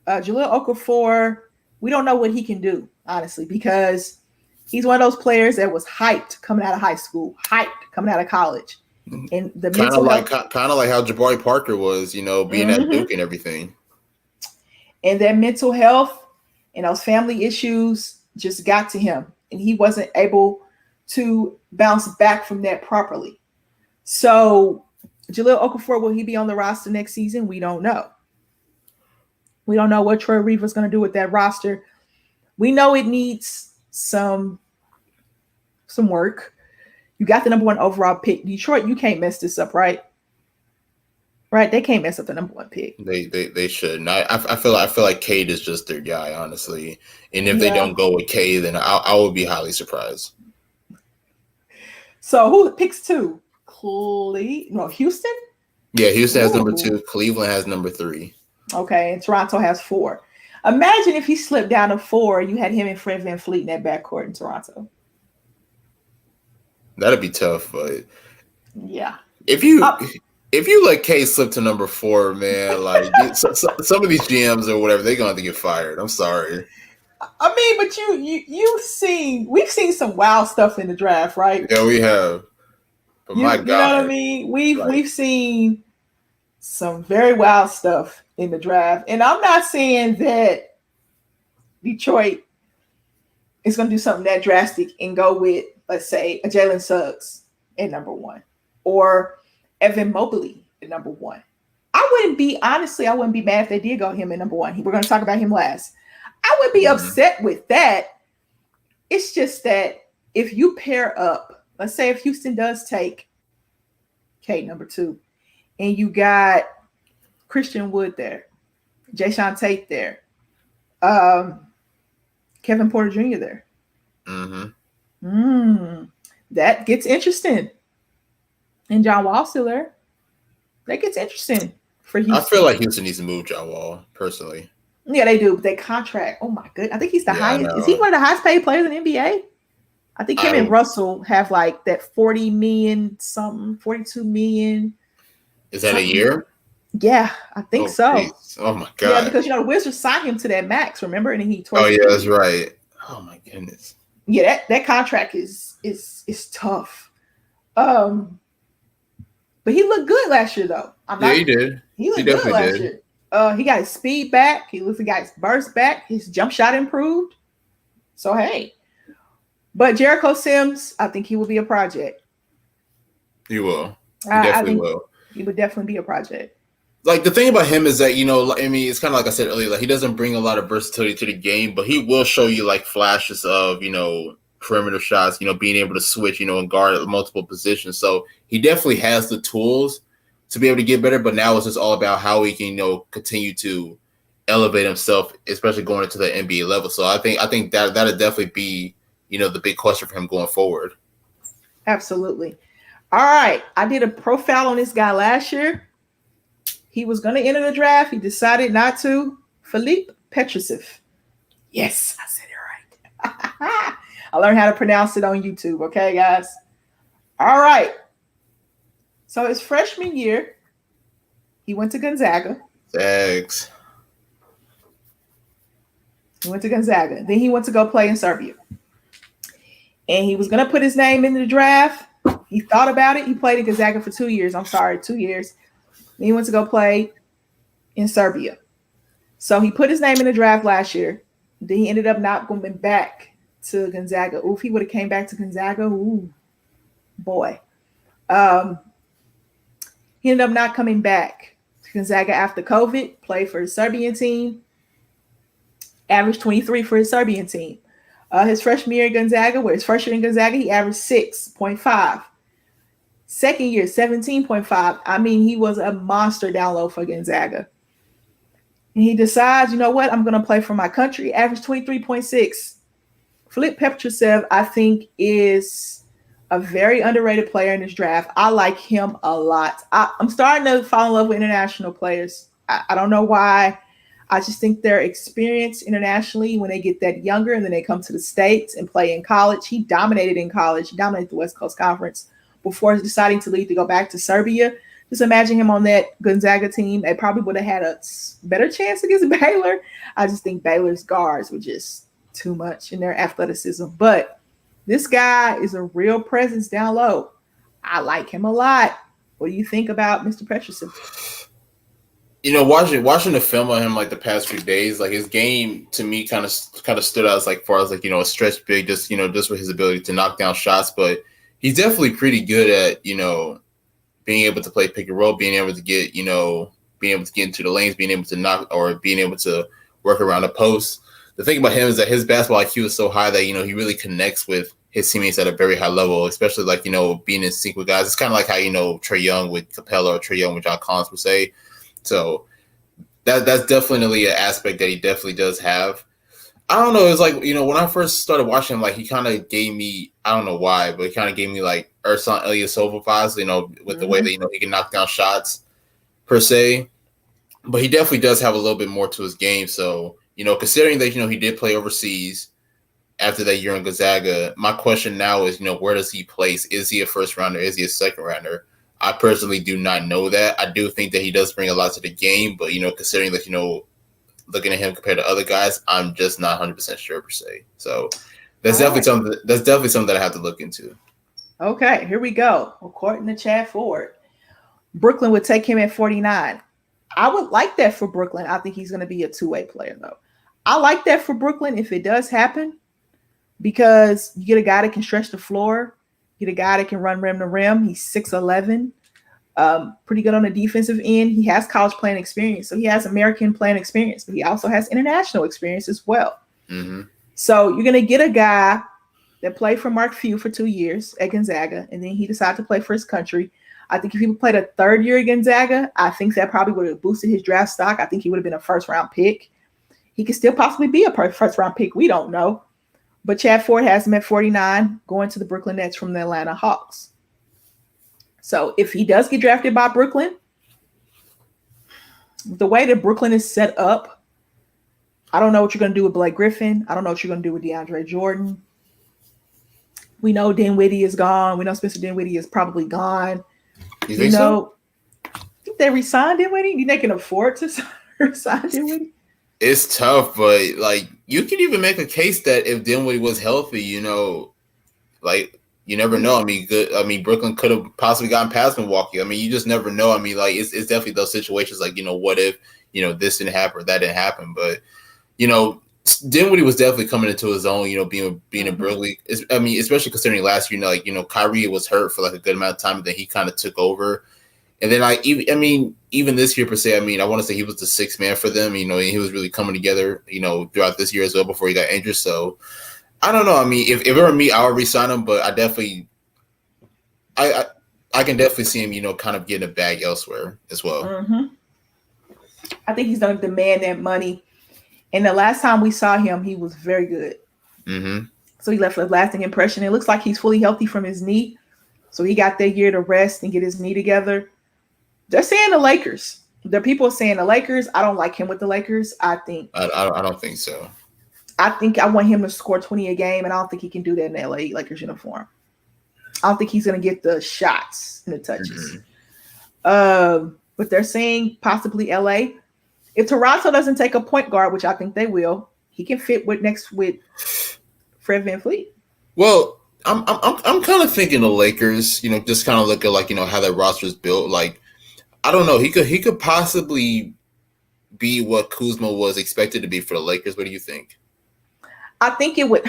Jahlil Okafor, we don't know what he can do, honestly, because he's one of those players that was hyped coming out of high school, hyped coming out of college. And the kind of like how Jabari Parker was, being at Duke and everything. And that mental health and those family issues just got to him, and he wasn't able to bounce back from that properly. So, Jahlil Okafor, will he be on the roster next season? We don't know. We don't know what Troy Weaver's going to do with that roster. We know it needs some work. You got the number 1 overall pick. Detroit, you can't mess this up, right? Right? They can't mess up the number 1 pick. They shouldn't. I feel like Cade is just their guy, honestly. And if they don't go with Cade, then I would be highly surprised. So who picks 2? Houston? Yeah, Houston has number 2. Cleveland has number 3. Okay, and Toronto has 4. Imagine if he slipped down to 4, you had him and Fred VanVleet in that backcourt in Toronto. That'd be tough, but yeah. If you let K slip to number 4, man, like some of these GMs or whatever, they're gonna have to get fired. I'm sorry. I mean, but we've seen some wild stuff in the draft, right? Yeah, we have. But my God, you know what I mean? We've seen some very wild stuff in the draft, and I'm not saying that Detroit is going to do something that drastic and go with, let's say, a Jalen Suggs at number 1 or Evan Mobley at number 1. I wouldn't be mad if they did go him at number 1. We're going to talk about him last. I would be upset with that. It's just that if you pair up, let's say if Houston does take Cade number 2, and you got Christian Wood there, Jayshawn Tate there, Kevin Porter Jr. there. That gets interesting. And John Wall still there. That gets interesting for Houston. I feel like Houston needs to move John Wall, personally. Yeah, they do. They contract. Oh my goodness. I think he's the highest. Is he one of the highest paid players in the NBA? I think him and Russell have like that 40 million something, 42 million. Is that a year? Yeah, I think so. Geez. Oh my God. Yeah, because the Wizards signed him to that max, remember? And he tore. Oh yeah, that's right. Oh my goodness. Yeah, that contract is tough. But he looked good last year though. He did. He looked good last year. He got his speed back. He got his burst back. His jump shot improved. So hey. But Jericho Sims, I think he will be a project. He will. He definitely will. He would definitely be a project. Like the thing about him is that, it's kind of like I said earlier, like he doesn't bring a lot of versatility to the game, but he will show you like flashes of, perimeter shots, being able to switch, and guard multiple positions. So he definitely has the tools to be able to get better, but now it's just all about how he can, continue to elevate himself, especially going into the NBA level. So I think that'll definitely be, the big question for him going forward. Absolutely. All right. I did a profile on this guy last year. He was going to enter the draft. He decided not to. Filip Petrusev. Yes, I said it right. I learned how to pronounce it on YouTube. Okay, guys. All right. So his freshman year, he went to Gonzaga. Thanks. He went to Gonzaga. Then he went to go play in Serbia. And he was going to put his name in the draft. He thought about it. He played in Gonzaga for 2 years. 2 years. Then he went to go play in Serbia. So he put his name in the draft last year. Then he ended up not going back to Gonzaga. Ooh, if he would have came back to Gonzaga, ooh, boy. He ended up not coming back to Gonzaga after COVID, played for the Serbian team, averaged 23 for his Serbian team. His freshman year at Gonzaga, where his first year in Gonzaga, he averaged 6.5. Second year, 17.5. I mean, he was a monster down low for Gonzaga. And he decides, you know what, I'm going to play for my country. Averaged 23.6. Filip Petrusev, I think, is a very underrated player in this draft. I like him a lot. I'm starting to fall in love with international players. I don't know why. I just think their experience internationally when they get that younger and then they come to the States and play in college. He dominated in college. He dominated the West Coast Conference before deciding to leave to go back to Serbia. Just imagine him on that Gonzaga team. They probably would have had a better chance against Baylor. I just think Baylor's guards were just too much in their athleticism. But this guy is a real presence down low. I like him a lot. What do you think about Mr. Petrusev? You know, watching the film on him like the past few days, like his game to me kind of stood out as like far as like, you know, a stretch big, just, you know, just with his ability to knock down shots. But he's definitely pretty good at, you know, being able to play pick and roll, being able to get into the lanes, being able to knock or being able to work around the post. The thing about him is that his basketball IQ is so high that, you know, he really connects with his teammates at a very high level, especially like, you know, being in sync with guys. It's kind of like how, you know, Trae Young with Capella or Trae Young with John Collins per se. So that's definitely an aspect that he definitely does have. I don't know. It's like, you know, when I first started watching him, like he kind of gave me, I don't know why, but he kind of gave me like Ersan Ilyasova vibes, you know, with the way that, you know, he can knock down shots per se. But he definitely does have a little bit more to his game. So, you know, considering that, you know, he did play overseas after that year in Gonzaga, my question now is, you know, where does he place? Is he a first rounder? Is he a second rounder? I personally do not know that. I do think that he does bring a lot to the game, but, you know, considering that, you know, looking at him compared to other guys, I'm just not 100% sure per se. So that's definitely something that I have to look into. Okay, here we go. According to Chad Ford, Brooklyn would take him at 49. I would like that for Brooklyn. I think he's going to be a two-way player, though. I like that for Brooklyn if it does happen, because you get a guy that can stretch the floor, you get a guy that can run rim to rim. He's 6'11", pretty good on the defensive end. He has college playing experience, so he has American playing experience, but he also has international experience as well. Mm-hmm. So you're going to get a guy that played for Mark Few for 2 years at Gonzaga, and then he decided to play for his country. I think if he played a third year at Gonzaga, I think that probably would have boosted his draft stock. I think he would have been a first-round pick. He could still possibly be a first-round pick. We don't know. But Chad Ford has him at 49, going to the Brooklyn Nets from the Atlanta Hawks. So if he does get drafted by Brooklyn, the way that Brooklyn is set up, I don't know what you're going to do with Blake Griffin. I don't know what you're going to do with DeAndre Jordan. We know Dinwiddie is gone. We know Spencer Dinwiddie is probably gone. You think so? I think they re-signed Dinwiddie. You think they can afford to re-sign Dinwiddie? It's tough, but like you can even make a case that if Dinwiddie was healthy, you know, like you never know. I mean, Brooklyn could have possibly gotten past Milwaukee. I mean, you just never know. I mean, like it's definitely those situations like, you know, what if, you know, this didn't happen or that didn't happen. But, you know, Dinwiddie was definitely coming into his own, you know, being in Brooklyn. I mean, especially considering last year, you know, like, you know, Kyrie was hurt for like a good amount of time, and then he kind of took over. And then even this year per se, I mean, I want to say he was the sixth man for them. You know, he was really coming together, you know, throughout this year as well before he got injured. So I don't know. I mean, if it were me, I would re-sign him, but I can definitely see him, you know, kind of getting a bag elsewhere as well. Mm-hmm. I think he's going to demand that money. And the last time we saw him, he was very good. Mm-hmm. So he left a lasting impression. It looks like he's fully healthy from his knee. So he got that year to rest and get his knee together. They're saying the Lakers. There are people saying the Lakers. I don't like him with the Lakers. I don't think so. I think I want him to score 20 a game, and I don't think he can do that in the LA Lakers uniform. I don't think he's going to get the shots and the touches. Mm-hmm. But they're saying possibly LA. If Toronto doesn't take a point guard, which I think they will, he can fit with Fred VanVleet. Well, I'm kind of thinking the Lakers. Just kind of look at like how that roster is built. Like I don't know. He could possibly be what Kuzma was expected to be for the Lakers. What do you think? I think it would,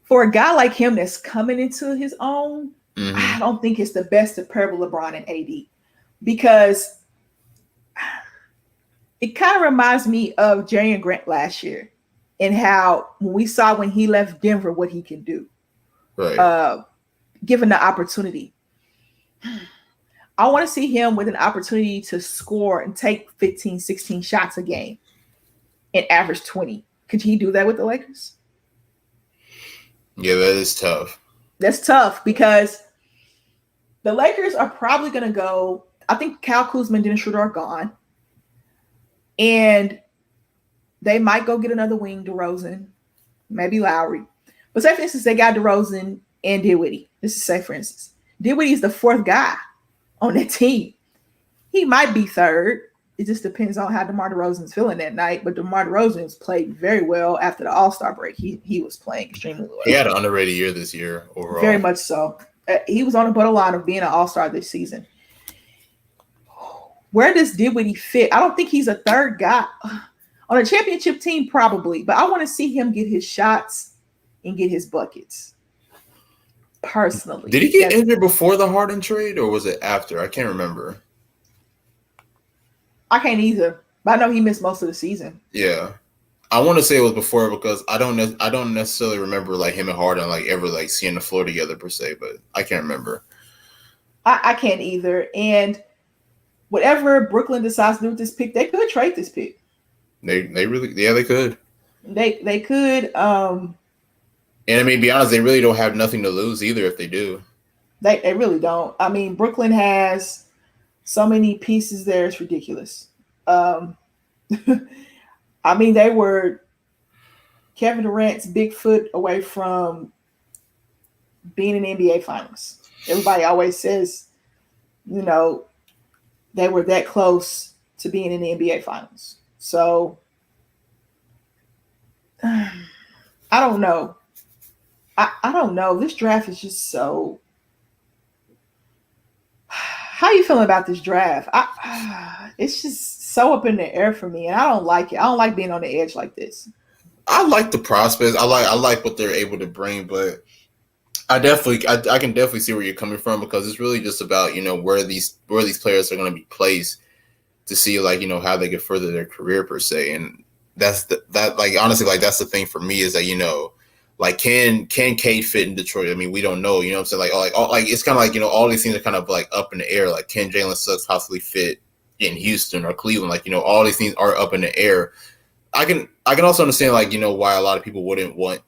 for a guy like him that's coming into his own. Mm-hmm. I don't think it's the best to pair with LeBron and AD, because it kind of reminds me of Jarian Grant last year and how when we saw when he left Denver what he can do, right? Given the opportunity. I want to see him with an opportunity to score and take 15, 16 shots a game and average 20. Could he do that with the Lakers? Yeah, that is tough. That's tough because the Lakers are probably going to go. I think Kyle Kuzma and Dennis Schroeder are gone. And they might go get another wing, DeRozan, maybe Lowry. But say, for instance, they got DeRozan and Dinwiddie. This is, say, for instance, Dinwiddie is the fourth guy on that team. He might be third. It just depends on how DeMar DeRozan's feeling that night. But DeMar DeRozan's played very well after the All-Star break. He was playing extremely well. He had an underrated year this year overall. Very much so. He was on the borderline of being an All-Star this season. Where does Dinwiddie fit? I don't think he's a third guy. On a championship team, probably. But I want to see him get his shots and get his buckets. Personally. Did he get injured before the Harden trade or was it after? I can't remember. I can't either. But I know he missed most of the season. Yeah. I want to say it was before because I don't necessarily remember like him and Harden like ever like seeing the floor together per se, but I can't remember. I can't either. And whatever Brooklyn decides to do with this pick, they could trade this pick. They really, yeah, they could. They could. And I mean, be honest, they really don't have nothing to lose either if they do. They really don't. I mean, Brooklyn has so many pieces there, it's ridiculous. I mean, they were Kevin Durant's big foot away from being in the NBA Finals. Everybody always says, you know, they were that close to being in the NBA Finals. So, I don't know. I don't know. This draft is just so. How are you feeling about this draft? It's just so up in the air for me, and I don't like it. I don't like being on the edge like this. I like the prospects. I like what they're able to bring, but I can definitely see where you're coming from because it's really just about, you know, where these players are going to be placed to see, like, you know, how they can further their career per se. And honestly, like, that's the thing for me is that, you know, like, can Cade fit in Detroit? I mean, we don't know, you know what I'm saying? Like it's kind of like, you know, all these things are kind of like up in the air. Like, can Jalen Suggs possibly fit in Houston or Cleveland? Like, you know, all these things are up in the air. I can also understand, like, you know, why a lot of people wouldn't want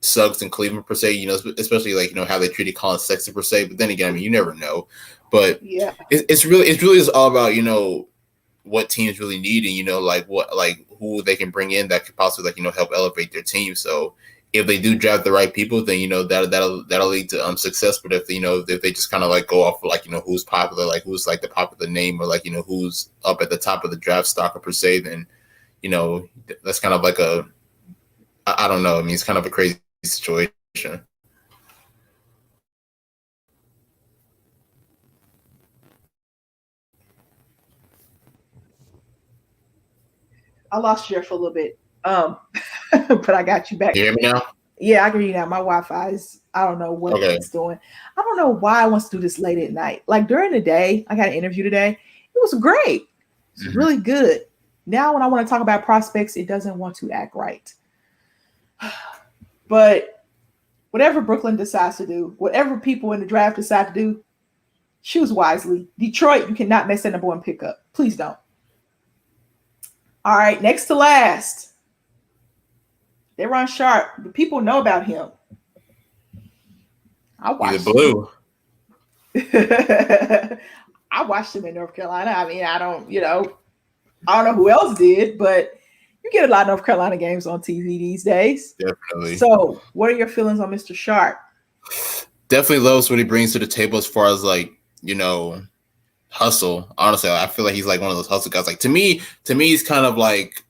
Suggs in Cleveland per se, you know, especially like, you know, how they treated Colin Sexton per se. But then again, I mean, you never know. But yeah, it's really just all about, you know, what teams really need and, you know, who they can bring in that could possibly, like, you know, help elevate their team. So if they do draft the right people, then, you know, that'll lead to success. But if they just kind of like go off of, like, you know, who's popular, like who's like the popular name or, like, you know, who's up at the top of the draft stock per se, then, you know, that's kind of like I don't know. I mean, it's kind of a crazy situation. I lost you there for a little bit, but I got you back. You hear me now? Yeah, I can hear you now. My Wi-Fi is, I don't know what it's doing. I don't know why it wants to do this late at night. Like during the day, I got an interview today. It was great. It's really good. Now when I want to talk about prospects, it doesn't want to act right. But whatever Brooklyn decides to do, whatever people in the draft decide to do, choose wisely. Detroit, you cannot mess that number one pickup. Please don't. All right, next to last. De'Ron Sharpe. The people know about him. I watched blue. I watched him in North Carolina. I mean, I don't know who else did, but you get a lot of North Carolina games on TV these days. Definitely. So, what are your feelings on Mr. Sharpe? Definitely loves what he brings to the table as far as, like, you know, hustle. Honestly, I feel like he's like one of those hustle guys. Like to me, he's kind of like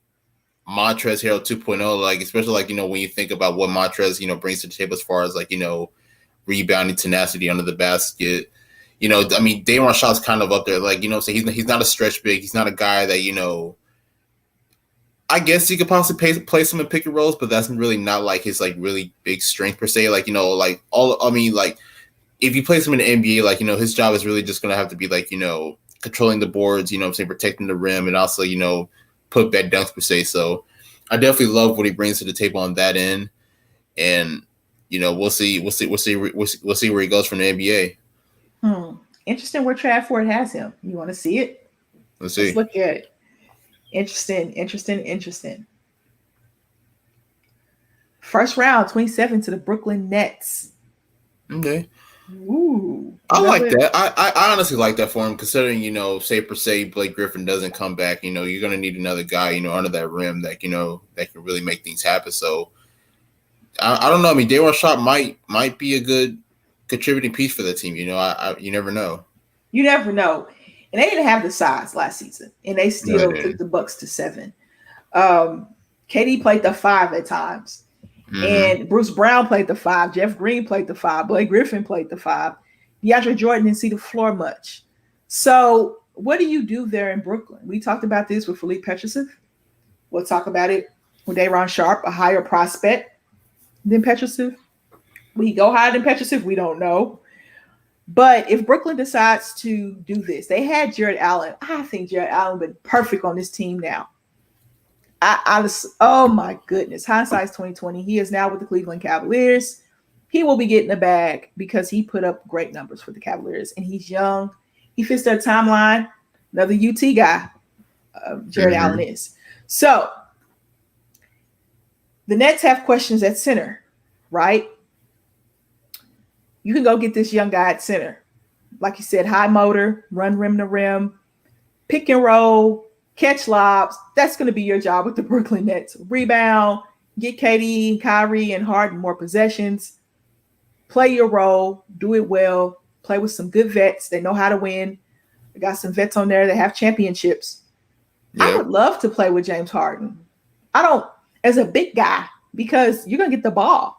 Montrezl Harrell 2.0, like especially like when you think about what Montrezl brings to the table as far as like rebounding, tenacity under the basket. I mean, Day'Ron Sharpe's kind of up there, like so he's not a stretch big. He's not a guy that I guess you could possibly play some in pick and rolls, but that's really not like his like really big strength per se. Like like all I mean, like if you place him in the NBA, like his job is really just gonna have to be like controlling the boards, I'm saying, protecting the rim, and also put back dunks per se. So I definitely love what he brings to the table on that end, and we'll see where he goes from the NBA. Interesting where Trav Ford has him. You want to see it? Let's see. Let's look at it. Interesting. First round, 27 to the Brooklyn Nets. Okay. Ooh. I like that. I honestly like that for him, considering, say per se Blake Griffin doesn't come back, you're going to need another guy, under that rim that, that can really make things happen. So I don't know. I mean, Day'Ron Sharpe might be a good contributing piece for the team. You never know. You never know. And they didn't have the size last season, and they still took the Bucks to 7. KD played the 5 at times. And Bruce Brown played the 5. Jeff Green played the 5. Blake Griffin played the 5. DeAndre Jordan didn't see the floor much. So what do you do there in Brooklyn? We talked about this with Filip Petrusev. We'll talk about it with Day'Ron Sharpe, a higher prospect than Petrusev. Will he go higher than Petrusev? We don't know. But if Brooklyn decides to do this, they had Jared Allen. I think Jared Allen would be perfect on this team now. Oh my goodness. Hindsight's 2020. He is now with the Cleveland Cavaliers. He will be getting the bag because he put up great numbers for the Cavaliers, and he's young. He fits their timeline. Another UT guy, Jared Allen is. So the Nets have questions at center, right? You can go get this young guy at center. Like you said, high motor, run rim to rim, pick and roll, catch lobs. That's going to be your job with the Brooklyn Nets. Rebound, get KD, Kyrie, and Harden more possessions. Play your role, do it well, play with some good vets. They know how to win. They got some vets on there that have championships. Yeah. I would love to play with James Harden. As a big guy, because you're going to get the ball.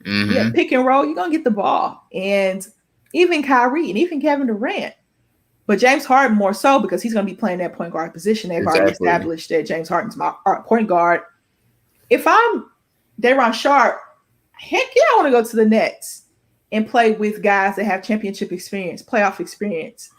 Yeah, pick and roll, you're going to get the ball. And even Kyrie and even Kevin Durant. But James Harden more so because he's going to be playing that point guard position. They've already established that James Harden's my point guard. If I'm Day'Ron Sharpe, heck yeah, I want to go to the Nets and play with guys that have championship experience, playoff experience.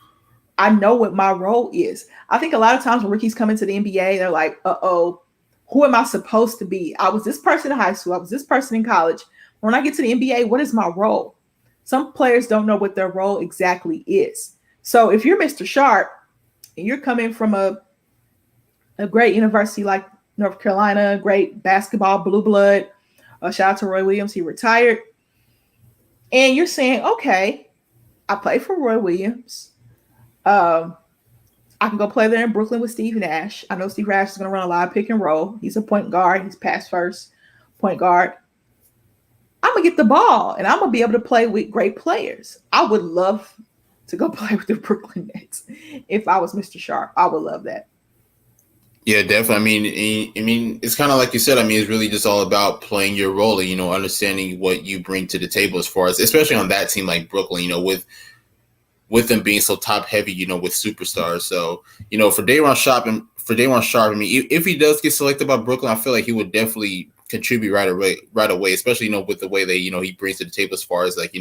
I know what my role is. I think a lot of times when rookies come into the NBA, they're like, who am I supposed to be? I was this person in high school. I was this person in college. When I get to the NBA, what is my role? Some players don't know what their role exactly is. So if you're Mr. Sharpe and you're coming from a great university like North Carolina, great basketball, blue blood, shout out to Roy Williams, he retired. And you're saying, okay, I play for Roy Williams. I can go play there in Brooklyn with Steve Nash. I know Steve Nash is going to run a lot of pick and roll. He's a point guard. He's pass first point guard. I'm going to get the ball, and I'm going to be able to play with great players. I would love to go play with the Brooklyn Nets. If I was Mr. Sharpe, I would love that. Yeah, definitely. I mean, it's kind of like you said. I mean, it's really just all about playing your role, understanding what you bring to the table as far as, especially on that team like Brooklyn, with them being so top heavy, with superstars. So, for Day'Ron Sharpe, I mean, if he does get selected by Brooklyn, I feel like he would definitely contribute right away, especially, with the way that, he brings to the table as far as like,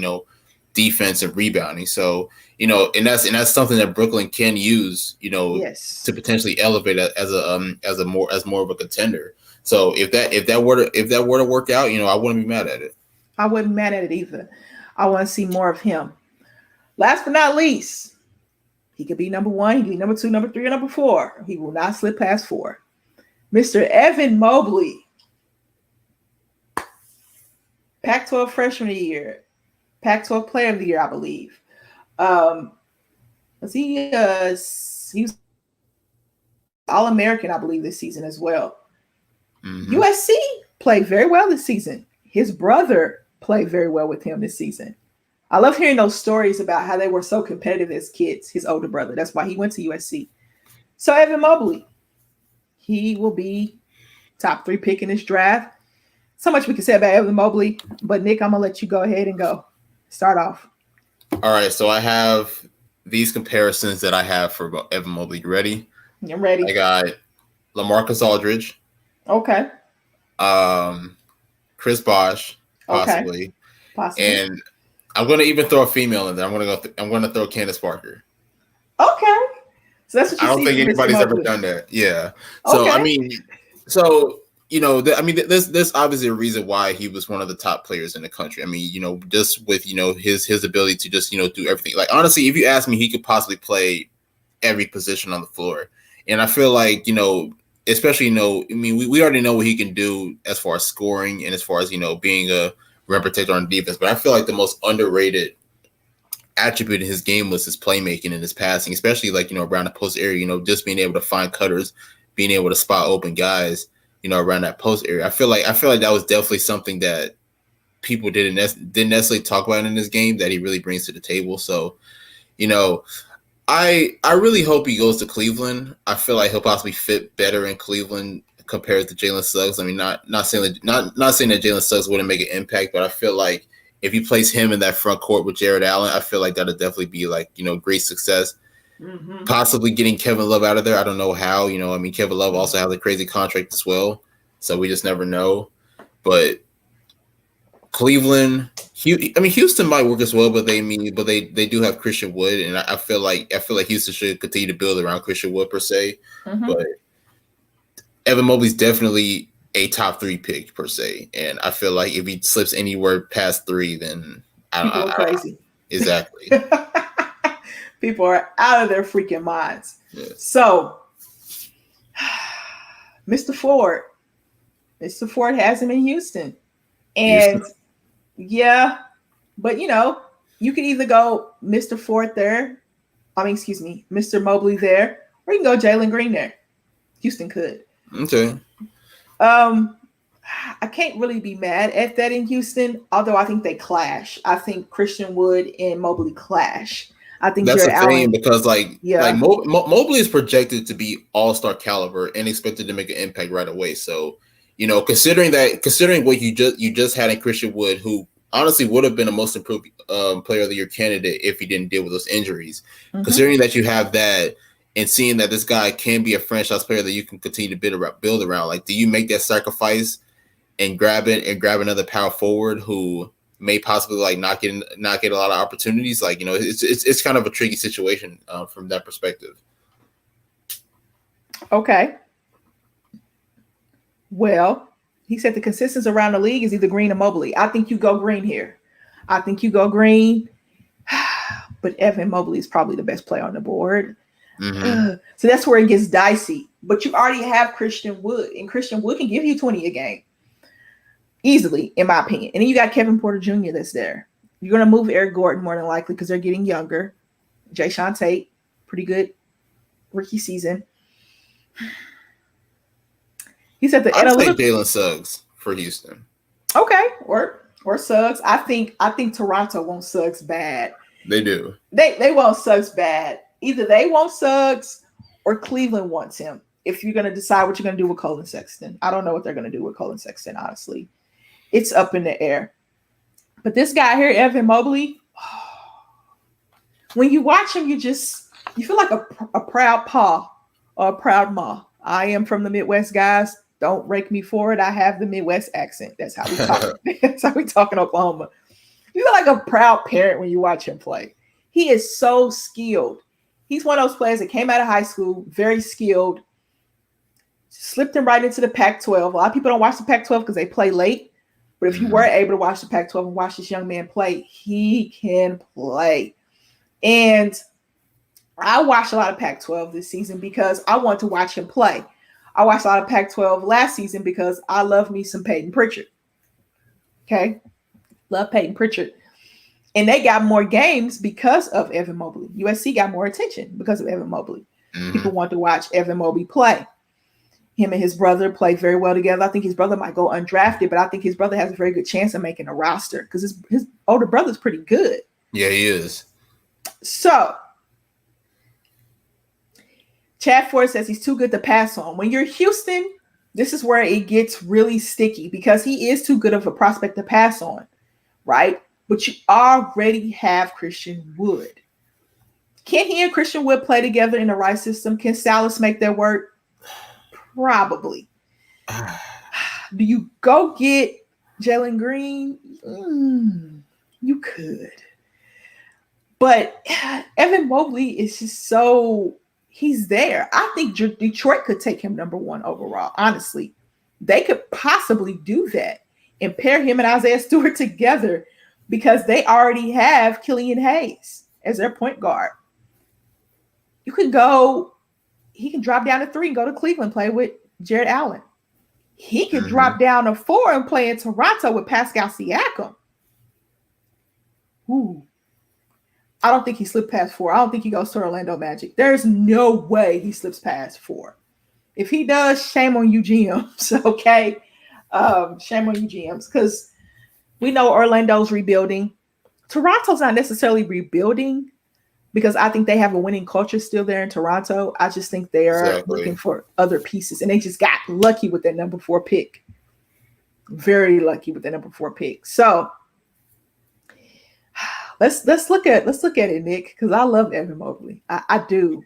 defense and rebounding. So, and that's something that Brooklyn can use, yes, to potentially elevate as more of a contender. So if that were to work out, I wouldn't be mad at it. I wouldn't be mad at it either. I want to see more of him. Last but not least, he could be number 1, he could be number 2, number 3, or number 4. He will not slip past 4. Mr. Evan Mobley. Pac-12 Freshman of the Year. Pac-12 Player of the Year, I believe. He was All-American, I believe, this season as well. USC played very well this season. His brother played very well with him this season. I love hearing those stories about how they were so competitive as kids, his older brother. That's why he went to USC. So Evan Mobley, he will be top 3 pick in this draft. So much we can say about Evan Mobley, but Nick, I'm gonna let you go ahead and go. Start off. All right, so I have these comparisons that I have for Evan Mobley. You ready? I'm ready. I got LaMarcus Aldridge. Okay. Chris Bosh, possibly. Okay. Possibly. And I'm gonna even throw a female in there. I'm gonna throw Candace Parker. Okay. So that's what you I don't think anybody's ever done that. Yeah. So okay. I mean, so you know, there's obviously a reason why he was one of the top players in the country. I mean, you know, just with, you know, his ability to just, you know, do everything. Like, honestly, if you ask me, he could possibly play every position on the floor. And I feel like, you know, especially, you know, I mean, we already know what he can do as far as scoring and as far as, you know, being a rim protector on defense. But I feel like the most underrated attribute in his game was his playmaking and his passing, especially like, you know, around the post area, you know, just being able to find cutters, being able to spot open guys, you know, around that post area. I feel like that was definitely something that people didn't necessarily talk about in this game that he really brings to the table. So, you know, I really hope he goes to Cleveland. I feel like he'll possibly fit better in Cleveland compared to Jalen Suggs. I mean, not saying that Jalen Suggs wouldn't make an impact, but I feel like if you place him in that front court with Jared Allen, I feel like that'll definitely be like, you know, great success. Mm-hmm. Possibly getting Kevin Love out of there. I don't know how, you know, I mean, Kevin Love also has a crazy contract as well. So we just never know. But Cleveland, Houston might work as well, but they do have Christian Wood, and I feel like Houston should continue to build around Christian Wood per se. Mm-hmm. But Evan Mobley's definitely a top 3 pick per se, and I feel like if he slips anywhere past 3, then people are crazy. Exactly. People are out of their freaking minds. Yeah. So, Mr. Ford has him in Houston. And yeah, but you know, you can either go Mr. Ford there. Mr. Mobley there, or you can go Jalen Green there. Houston could. Okay. I can't really be mad at that in Houston, although I think they clash. I think Christian Wood and Mobley clash. I think that's Jared the thing Allen, because Mobley is projected to be all-star caliber and expected to make an impact right away. So, you know, considering what you just had in Christian Wood, who honestly would have been a most improved player of the year candidate if he didn't deal with those injuries. Mm-hmm. Considering that you have that and seeing that this guy can be a franchise player that you can continue to build around, like, do you make that sacrifice and grab another power forward who may possibly like not get a lot of opportunities? Like, you know, it's kind of a tricky situation from that perspective. Okay. Well, he said the consensus around the league is either Green or Mobley. I think you go Green here. I think you go Green, but Evan Mobley is probably the best player on the board. Mm-hmm. So that's where it gets dicey. But you already have Christian Wood, and Christian Wood can give you 20 a game easily, in my opinion. And then you got Kevin Porter Jr. that's there. You're going to move Eric Gordon more than likely because they're getting younger. Jae'Sean Tate, pretty good rookie season. He said I think Jalen Suggs for Houston. Okay, or Suggs. I think Toronto wants Suggs bad. They do. They want Suggs bad. Either they want Suggs or Cleveland wants him. If you're going to decide what you're going to do with Colin Sexton. I don't know what they're going to do with Colin Sexton, honestly. It's up in the air. But this guy here, Evan Mobley, when you watch him, you feel like a proud pa or a proud ma. I am from the Midwest, guys. Don't rake me for it. I have the Midwest accent. That's how we talk. That's how we talk in Oklahoma. You feel like a proud parent when you watch him play. He is so skilled. He's one of those players that came out of high school, very skilled, slipped him right into the Pac-12. A lot of people don't watch the Pac-12 because they play late. But if you were able to watch the Pac-12 and watch this young man play, he can play. And I watched a lot of Pac-12 this season because I want to watch him play. I watched a lot of Pac-12 last season because I love me some Peyton Pritchard. Okay? Love Peyton Pritchard. And they got more games because of Evan Mobley. USC got more attention because of Evan Mobley. Mm-hmm. People want to watch Evan Mobley play. Him and his brother play very well together. I think his brother might go undrafted, but I think his brother has a very good chance of making a roster because his older brother's pretty good. Yeah, he is. So, Chad Ford says he's too good to pass on. When you're Houston, This is where it gets really sticky because he is too good of a prospect to pass on, right? But you already have Christian Wood. Can he and Christian Wood play together in the right system? Can Salas make that work? Probably. Do you go get Jalen Green? You could. But Evan Mobley is just so, he's there. I think Detroit could take him number 1 overall, honestly. They could possibly do that and pair him and Isaiah Stewart together because they already have Killian Hayes as their point guard. You can go, he can drop down to 3 and go to Cleveland, play with Jared Allen. He could drop down to 4 and play in Toronto with Pascal Siakam. Ooh. I don't think he slipped past 4. I don't think he goes to Orlando Magic. There's no way he slips past 4. If he does, shame on you GMs, okay? Shame on you GMs, because we know Orlando's rebuilding. Toronto's not necessarily rebuilding because I think they have a winning culture still there in Toronto. I just think they are looking for other pieces, and they just got lucky with that number 4 pick. Very lucky with the number 4 pick. So let's look at it, Nick, because I love Evan Mobley. I do.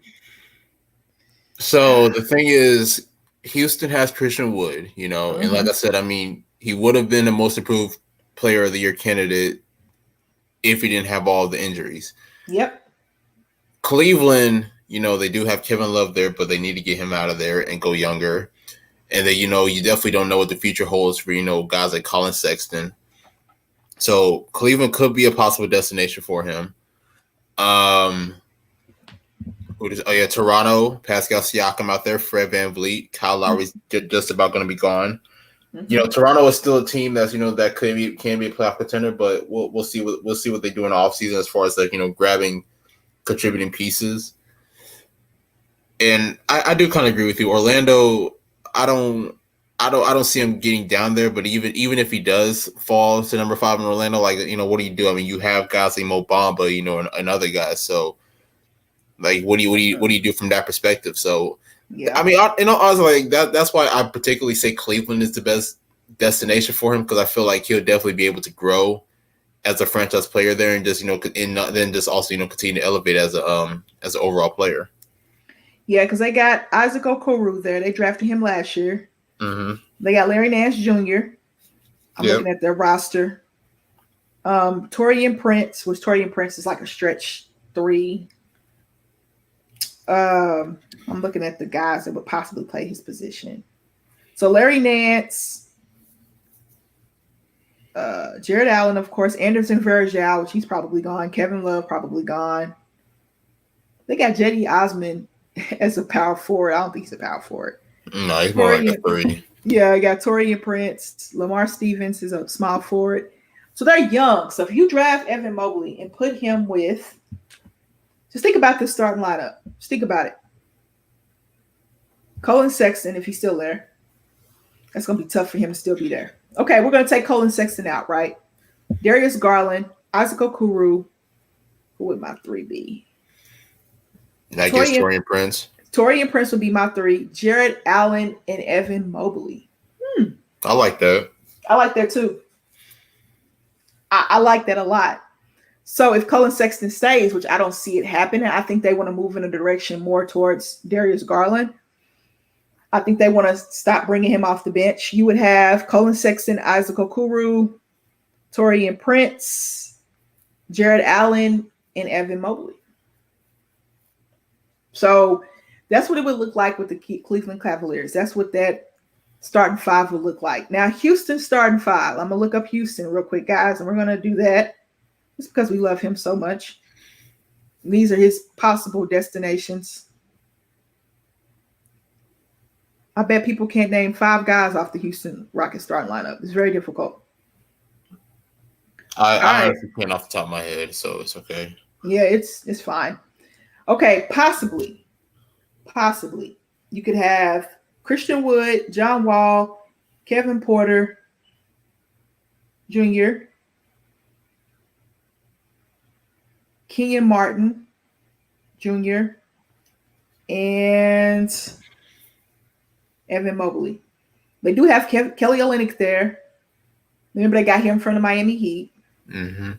So the thing is, Houston has Christian Wood, and like I said, I mean, he would have been the most improved player of the year candidate if he didn't have all the injuries. Yep. Cleveland, they do have Kevin Love there, but they need to get him out of there and go younger. And then, you definitely don't know what the future holds for, guys like Colin Sexton. So Cleveland could be a possible destination for him. Toronto, Pascal Siakam out there, Fred VanVleet, Kyle Lowry's just about going to be gone. Toronto is still a team that's that can be a playoff contender, but we'll see what they do in the offseason as far as grabbing contributing pieces. And I do kind of agree with you. Orlando, I don't see him getting down there, but even if he does fall to number 5 in Orlando, what do you do? I mean, you have guys like Mo Bamba, and other guys. So, what do you do from that perspective? So, yeah. I mean, honestly, that's why I particularly say Cleveland is the best destination for him, because I feel like he'll definitely be able to grow as a franchise player there, and just then just also continue to elevate as an overall player. Yeah, because they got Isaac Okoro there. They drafted him last year. Mm-hmm. They got Larry Nance Jr. I'm looking at their roster. Taurean Prince, which Taurean Prince is like a stretch 3. I'm looking at the guys that would possibly play his position. So Larry Nance, Jared Allen, of course, Anderson Varejao, which he's probably gone. Kevin Love probably gone. They got Jetty Osman as a power forward. I don't think he's a power forward. No, he's more like a 3. Yeah, I got Taurean Prince. Lamar Stevens is a small forward. So they're young. So if you draft Evan Mobley and put him with, just think about this starting lineup. Just think about it. Colin Sexton, if he's still there. That's going to be tough for him to still be there. Okay, we're going to take Colin Sexton out, right? Darius Garland, Isaac Okoro. Who would my 3 be? I guess Taurean Prince. Taurean Prince would be my 3. Jared Allen and Evan Mobley. I like that. I like that too. I like that a lot. So if Colin Sexton stays, which I don't see it happening, I think they want to move in a direction more towards Darius Garland. I think they want to stop bringing him off the bench. You would have Colin Sexton, Isaac Okoro, Taurean Prince, Jared Allen, and Evan Mobley. So that's what it would look like with the Cleveland Cavaliers. That's what that starting 5 would look like. Now, Houston starting 5. I'm going to look up Houston real quick, guys, and we're going to do that just because we love him so much. And these are his possible destinations. I bet people can't name 5 guys off the Houston Rockets starting lineup. It's very difficult. I honestly can't off the top of my head, so it's okay. Yeah, it's fine. Okay, possibly, you could have Christian Wood, John Wall, Kevin Porter Jr., Kenyon Martin Jr., and Evan Mobley. They do have Kelly Olynyk there. Remember, they got him from the Miami Heat. Mm-hmm.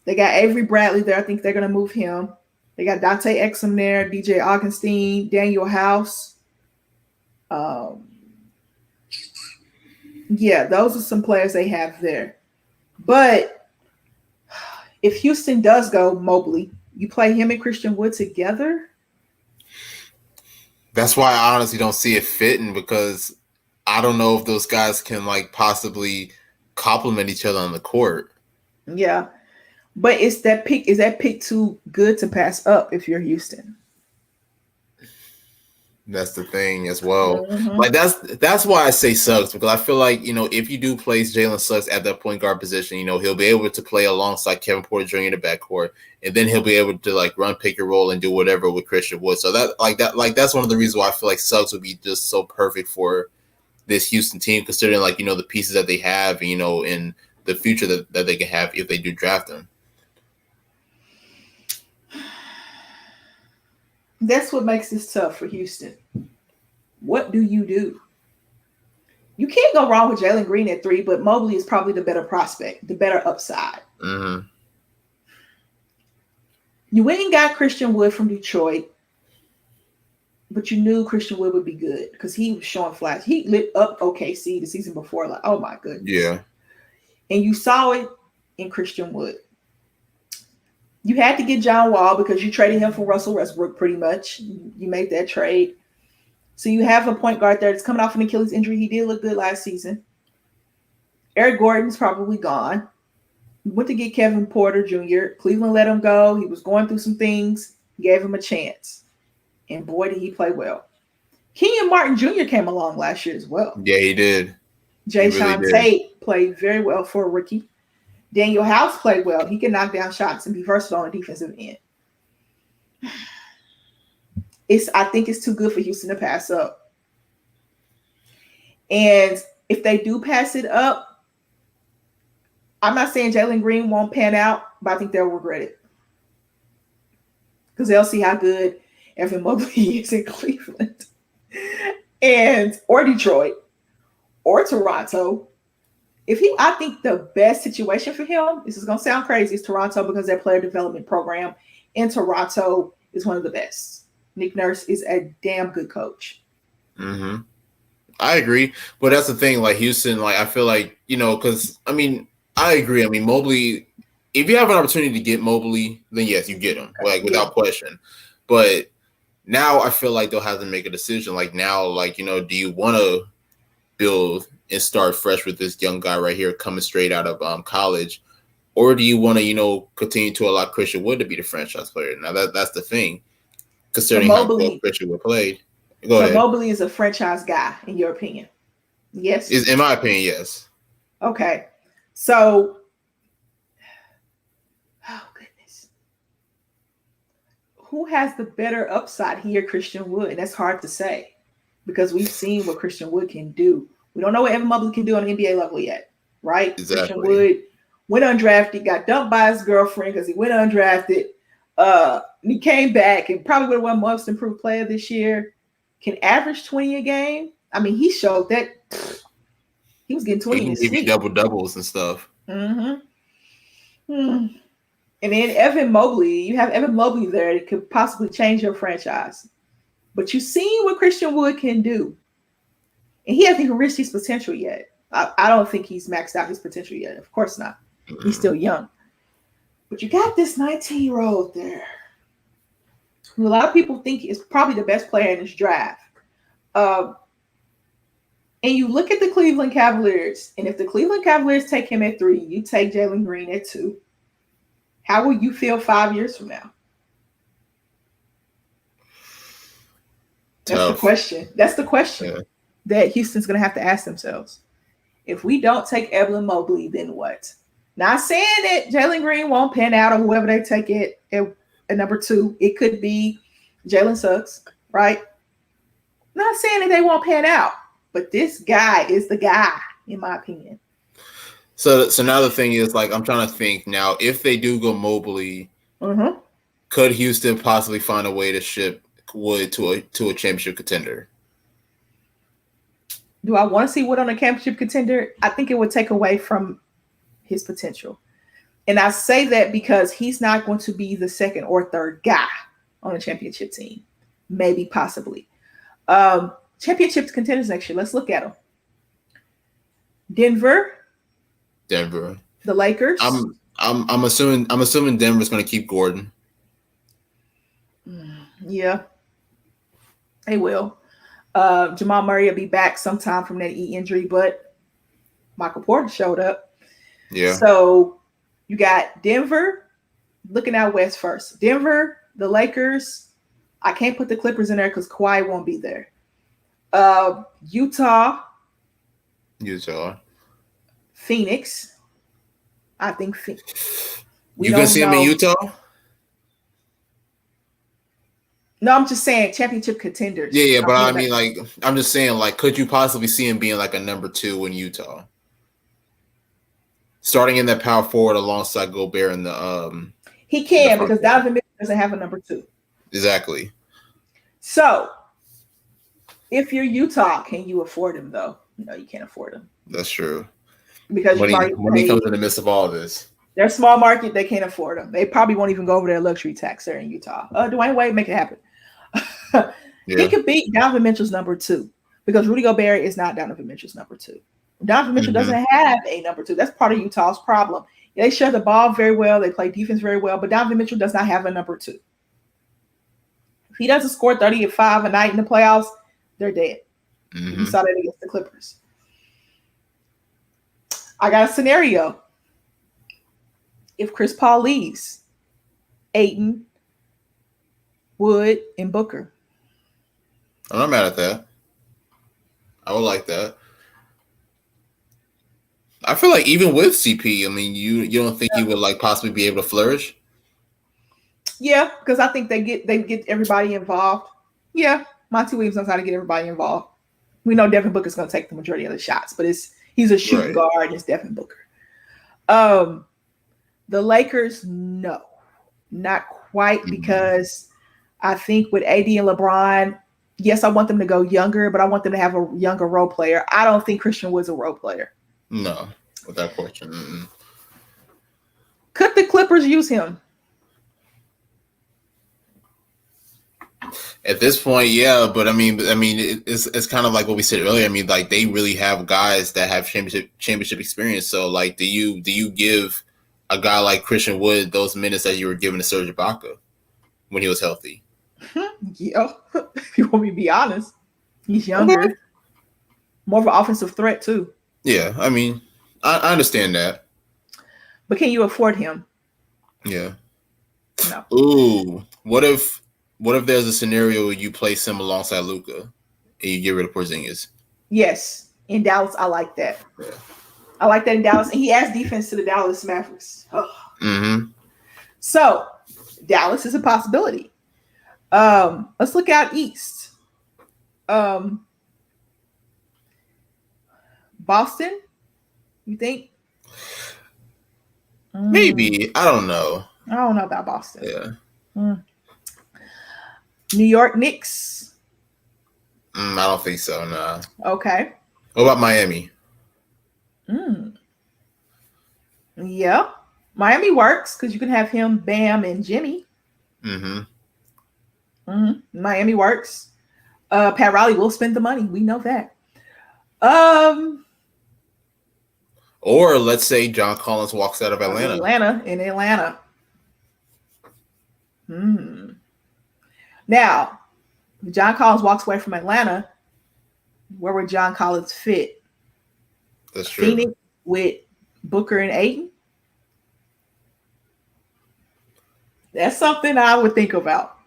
They got Avery Bradley there. I think they're going to move him. They got Dante Exum there, DJ Augustine, Daniel House. Yeah, those are some players they have there. But if Houston does go Mobley, you play him and Christian Wood together? That's why I honestly don't see it fitting, because I don't know if those guys can like possibly complement each other on the court. Yeah. But is that pick too good to pass up if you're Houston? That's the thing as well. Mm-hmm. Like that's why I say Suggs, because I feel like, if you do place Jalen Suggs at that point guard position, he'll be able to play alongside Kevin Porter Jr. in the backcourt, and then he'll be able to like run pick and roll and do whatever with Christian Wood. So that's one of the reasons why I feel like Suggs would be just so perfect for this Houston team, considering like the pieces that they have, in the future that they can have if they do draft them. That's what makes this tough for Houston. What do? You can't go wrong with Jalen Green at 3, but Mobley is probably the better prospect, the better upside. Mm-hmm. You went and got Christian Wood from Detroit, but you knew Christian Wood would be good because he was showing flashes. He lit up OKC the season before, like, oh my goodness. Yeah. And you saw it in Christian Wood. You had to get John Wall because you traded him for Russell Westbrook pretty much. You made that trade. So you have a point guard there that's coming off an Achilles injury. He did look good last season. Eric Gordon's probably gone. You went to get Kevin Porter Jr. Cleveland let him go. He was going through some things. Gave him a chance. And boy, did he play well. Kenyon Martin Jr. came along last year as well. Yeah, he did. Jayshawn Tate played very well for a rookie. Daniel House played well. He can knock down shots and be versatile on the defensive end. I think it's too good for Houston to pass up. And if they do pass it up, I'm not saying Jalen Green won't pan out, but I think they'll regret it. Because they'll see how good Evan Mobley is in Cleveland. Or Detroit. Or Toronto. I think the best situation for him, this is going to sound crazy, is Toronto, because their player development program in Toronto is one of the best. Nick Nurse is a damn good coach. Mm-hmm. I agree. But that's the thing, like Houston, like I feel like, because, I agree. Mobley, if you have an opportunity to get Mobley, then yes, you get him, like without question. But now I feel like they'll have to make a decision. Like now, like, do you want to build and start fresh with this young guy right here coming straight out of college, or do you want to continue to allow Christian Wood to be the franchise player? Now that's the thing, considering how well Christian Wood played. Go ahead. Mobley is a franchise guy, in your opinion? Yes. In my opinion, yes. Okay, so oh goodness, who has the better upside here, Christian Wood? And that's hard to say because we've seen what Christian Wood can do. We don't know what Evan Mobley can do on the NBA level yet, right? Exactly. Christian Wood went undrafted, got dumped by his girlfriend because he went undrafted. And he came back and probably would have won most improved player this year. Can average 20 a game. He showed that he was getting 20. He be double-doubles and stuff. Mm-hmm. And then Evan Mobley, you have Evan Mobley there that could possibly change your franchise. But you've seen what Christian Wood can do. And he hasn't even reached his potential yet. I don't think he's maxed out his potential yet. Of course not. He's still young. But you got this 19-year-old there who a lot of people think is probably the best player in this draft. And you look at the Cleveland Cavaliers, and if the Cleveland Cavaliers take him at 3, you take Jalen Green at 2, how will you feel 5 years from now? That's the question. That's the question that Houston's going to have to ask themselves. If we don't take Evan Mobley, then what? Not saying that Jalen Green won't pan out or whoever they take it at number 2. It could be Jalen Suggs, right? Not saying that they won't pan out, but this guy is the guy, in my opinion. So now the thing is, like, I'm trying to think now, if they do go Mobley, could Houston possibly find a way to ship Wood to a championship contender? Do I want to see Wood on a championship contender? I think it would take away from his potential. And I say that because he's not going to be the second or third guy on a championship team. Maybe, possibly. Championship contenders next year. Let's look at them. Denver. Denver. The Lakers. I'm assuming Denver's going to keep Gordon. Yeah, they will. Jamal Murray will be back sometime from that knee injury, but Michael Porter showed up. Yeah. So you got Denver, looking out west first. Denver, the Lakers. I can't put the Clippers in there because Kawhi won't be there. Utah. Phoenix. I think you gonna see him in Utah? No, I'm just saying championship contenders. Yeah, but I mean, like, I'm just saying, like, could you possibly see him being like a number 2 in Utah, starting in that power forward alongside Gobert in the He can because Donovan Mitchell doesn't have a number 2. Exactly. So, if you're Utah, can you afford him though? No, you can't afford him. That's true. Because money comes in the midst of all of this. They're a small market; they can't afford them. They probably won't even go over their luxury tax there in Utah. Dwayne Wade, make it happen. Yeah. He could beat Donovan Mitchell's number 2 because Rudy Gobert is not Donovan Mitchell's number 2. Donovan Mitchell doesn't have a number 2. That's part of Utah's problem. They share the ball very well. They play defense very well, but Donovan Mitchell does not have a number 2. If he doesn't score 35 a night in the playoffs, they're dead. You saw that against the Clippers. I got a scenario. If Chris Paul leaves, Ayton, Wood, and Booker. I'm not mad at that. I would like that. I feel like even with CP, I mean, you don't think he would like possibly be able to flourish? Yeah, because I think they get everybody involved. Yeah, Monty Williams knows how to get everybody involved. We know Devin Booker's going to take the majority of the shots, but he's a shooting guard. It's Devin Booker. The Lakers, no, not quite, because I think with AD and LeBron, yes, I want them to go younger, but I want them to have a younger role player. I don't think Christian Wood's a role player. No, without question. Could the Clippers use him? At this point, yeah, but I mean, it's kind of like what we said earlier. I mean, like they really have guys that have championship experience. So, like, do you give a guy like Christian Wood those minutes that you were giving to Serge Ibaka when he was healthy? Yeah, if you want me to be honest, he's younger, more of an offensive threat too. Yeah, I mean, I understand that. But can you afford him? Yeah. No. Ooh, what if there's a scenario where you place him alongside Luka and you get rid of Porzingis? Yes, in Dallas, I like that. Yeah. I like that in Dallas, and he adds defense to the Dallas Mavericks. So Dallas is a possibility. Let's look out east. Boston, you think? Maybe. I don't know. I don't know about Boston. Yeah. New York Knicks. I don't think so. Nah. Okay. What about Miami? Yeah, Miami works because you can have him, Bam, and Jimmy. Miami works. Pat Riley will spend the money. We know that. Or let's say John Collins walks out of Atlanta. In Atlanta. Now, if John Collins walks away from Atlanta, where would John Collins fit? That's true. Phoenix with Booker and Ayton? That's something I would think about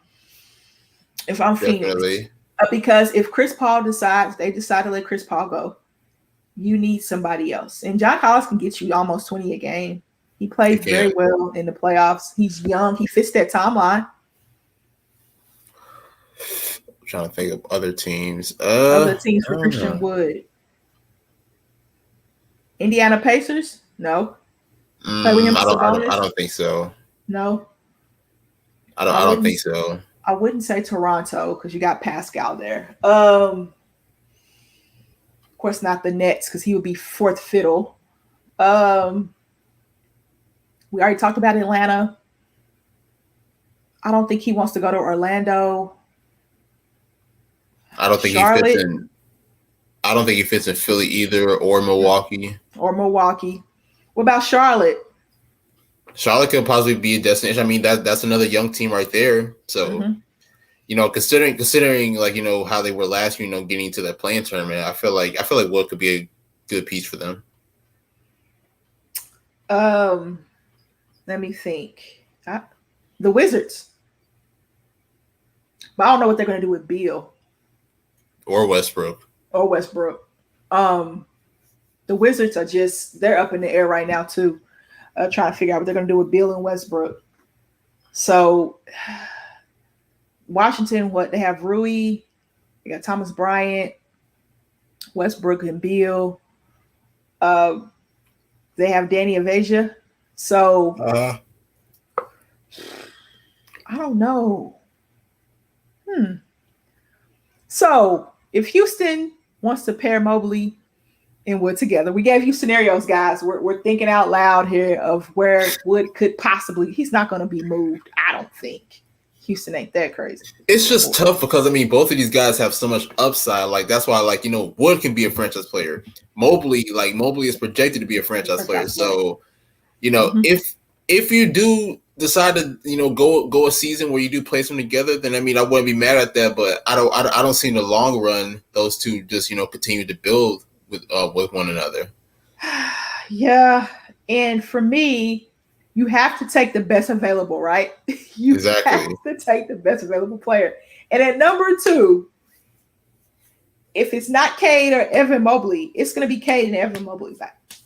if I'm Phoenix. Because if Chris Paul they decide to let Chris Paul go, you need somebody else. And John Collins can get you almost 20 a game. He plays very well in the playoffs. He's young. He fits that timeline. I'm trying to think of other teams. Other teams for Christian Wood. Indiana Pacers? No. I don't think so. No. I don't think so. I wouldn't say Toronto because you got Pascal there. Of course, not the Nets because he would be fourth fiddle. We already talked about Atlanta. I don't think he wants to go to Orlando. I don't think Charlotte, he fits in. I don't think he fits in Philly either, or Milwaukee. What about Charlotte? Charlotte could possibly be a destination. I mean, that's another young team right there. So, considering like how they were last year, getting to that playing tournament, I feel like Wood could be a good piece for them. Let me think. The Wizards, but I don't know what they're going to do with Beal or Westbrook. The Wizards are they're up in the air right now too, trying to figure out what they're going to do with Beal and Westbrook. So Washington, they have Rui, they got Thomas Bryant, Westbrook, and Beal. They have Danny Avdija. So I don't know. So if Houston wants to pair Mobley and Wood together, we gave you scenarios, guys. We're thinking out loud here of where Wood could possibly. He's not going to be moved, I don't think. Houston ain't that crazy. It's just tough because both of these guys have so much upside. Like that's why, Wood can be a franchise player. Mobley is projected to be a franchise player. So, if you do decide to go a season where you do place them together, then I wouldn't be mad at that. But I don't see in the long run those two just continue to build with one another. Yeah, and for me, you have to take the best available, right? Exactly. Have to take the best available player. And at number 2, if it's not Cade or Evan Mobley, it's going to be Cade and Evan Mobley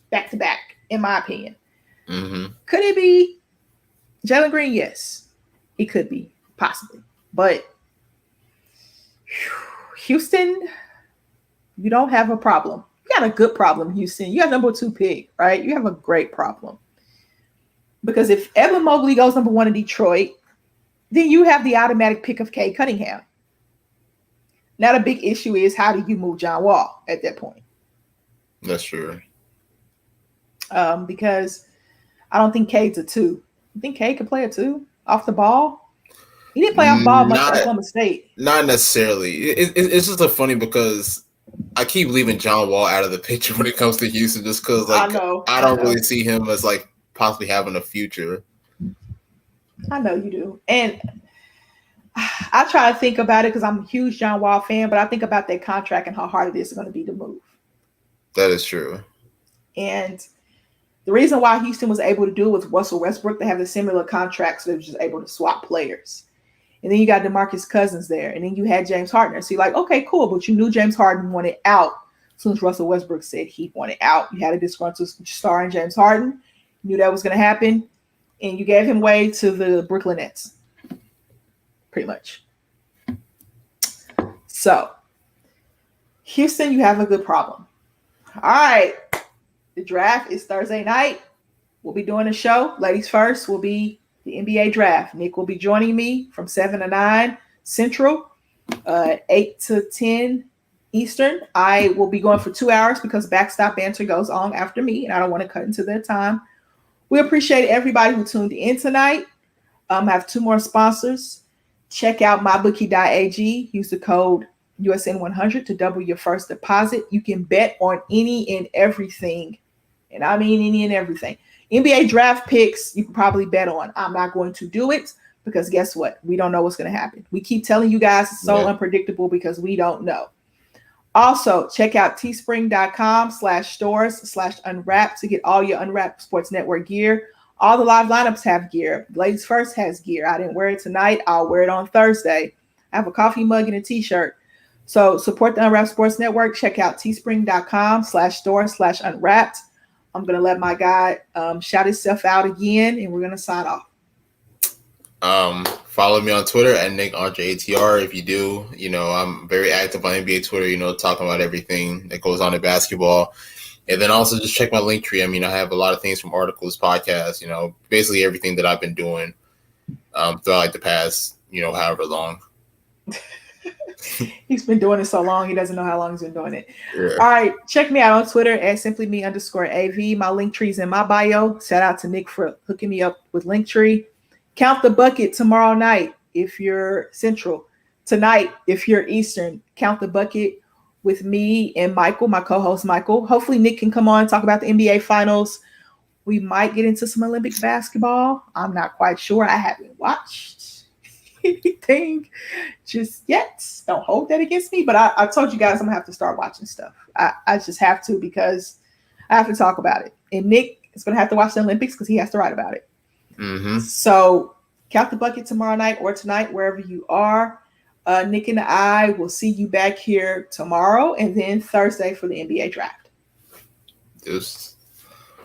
back to back, in my opinion. Mm-hmm. Could it be Jalen Green? Yes, he could be, possibly. But Houston, you don't have a problem. You got a good problem, Houston. You got number 2 pick, right? You have a great problem. Because if Evan Mobley goes number 1 in Detroit, then you have the automatic pick of Cade Cunningham. Now the big issue is, how do you move John Wall at that point? That's true. Because I don't think Cade's a 2. You think Cade could play a 2 off the ball? He didn't play off the ball much at Oklahoma State. Not necessarily. It's just funny because I keep leaving John Wall out of the picture when it comes to Houston, just because I don't really see him as possibly having a future. I know you do. And I try to think about it because I'm a huge John Wall fan, but I think about that contract and how hard it is going to be to move. That is true. And the reason why Houston was able to do it with Russell Westbrook, they have a similar contract, so they're just able to swap players. And then you got DeMarcus Cousins there, and then you had James Harden. So you're like, okay, cool, but you knew James Harden wanted out as soon as Russell Westbrook said he wanted out. You had a disgruntled star in James Harden. You knew that was going to happen, and you gave him away to the Brooklyn Nets, pretty much. So, Houston, you have a good problem. All right. The draft is Thursday night. We'll be doing a show. Ladies first will be the NBA draft. Nick will be joining me from 7 to 9 Central, 8 to 10 Eastern. I will be going for 2 hours because Backstop Banter goes on after me, and I don't want to cut into their time. We appreciate everybody who tuned in tonight. I have 2 more sponsors. Check out mybookie.ag. Use the code USN100 to double your first deposit. You can bet on any and everything, and I mean any and everything. NBA draft picks, you can probably bet on. I'm not going to do it because guess what? We don't know what's going to happen. We keep telling you guys it's so unpredictable because we don't know. Also, check out teespring.com/stores/unwrapped to get all your Unwrapped Sports Network gear. All the live lineups have gear. Ladies First has gear. I didn't wear it tonight. I'll wear it on Thursday. I have a coffee mug and a t-shirt. So support the Unwrapped Sports Network. Check out teespring.com/store/unwrapped. I'm going to let my guy shout himself out again, and we're going to sign off. Follow me on Twitter at NickAndreATR. If you do, I'm very active on NBA Twitter, talking about everything that goes on in basketball. And then also just check my link tree. I have a lot of things from articles, podcasts, basically everything that I've been doing throughout the past, however long. He's been doing it so long, he doesn't know how long he's been doing it. Yeah. All right, check me out on Twitter at simplyme_AV. My link tree's in my bio. Shout out to Nick for hooking me up with Linktree. Count the bucket tomorrow night if you're Central. Tonight, if you're Eastern, count the bucket with me and Michael, my co-host Michael. Hopefully Nick can come on and talk about the NBA Finals. We might get into some Olympic basketball. I'm not quite sure. I haven't watched anything just yet. Don't hold that against me. But I told you guys I'm going to have to start watching stuff. I just have to because I have to talk about it. And Nick is going to have to watch the Olympics because he has to write about it. Mm-hmm. So count the bucket tomorrow night or tonight, wherever you are. Nick and I will see you back here tomorrow and then Thursday for the NBA draft. Deuce.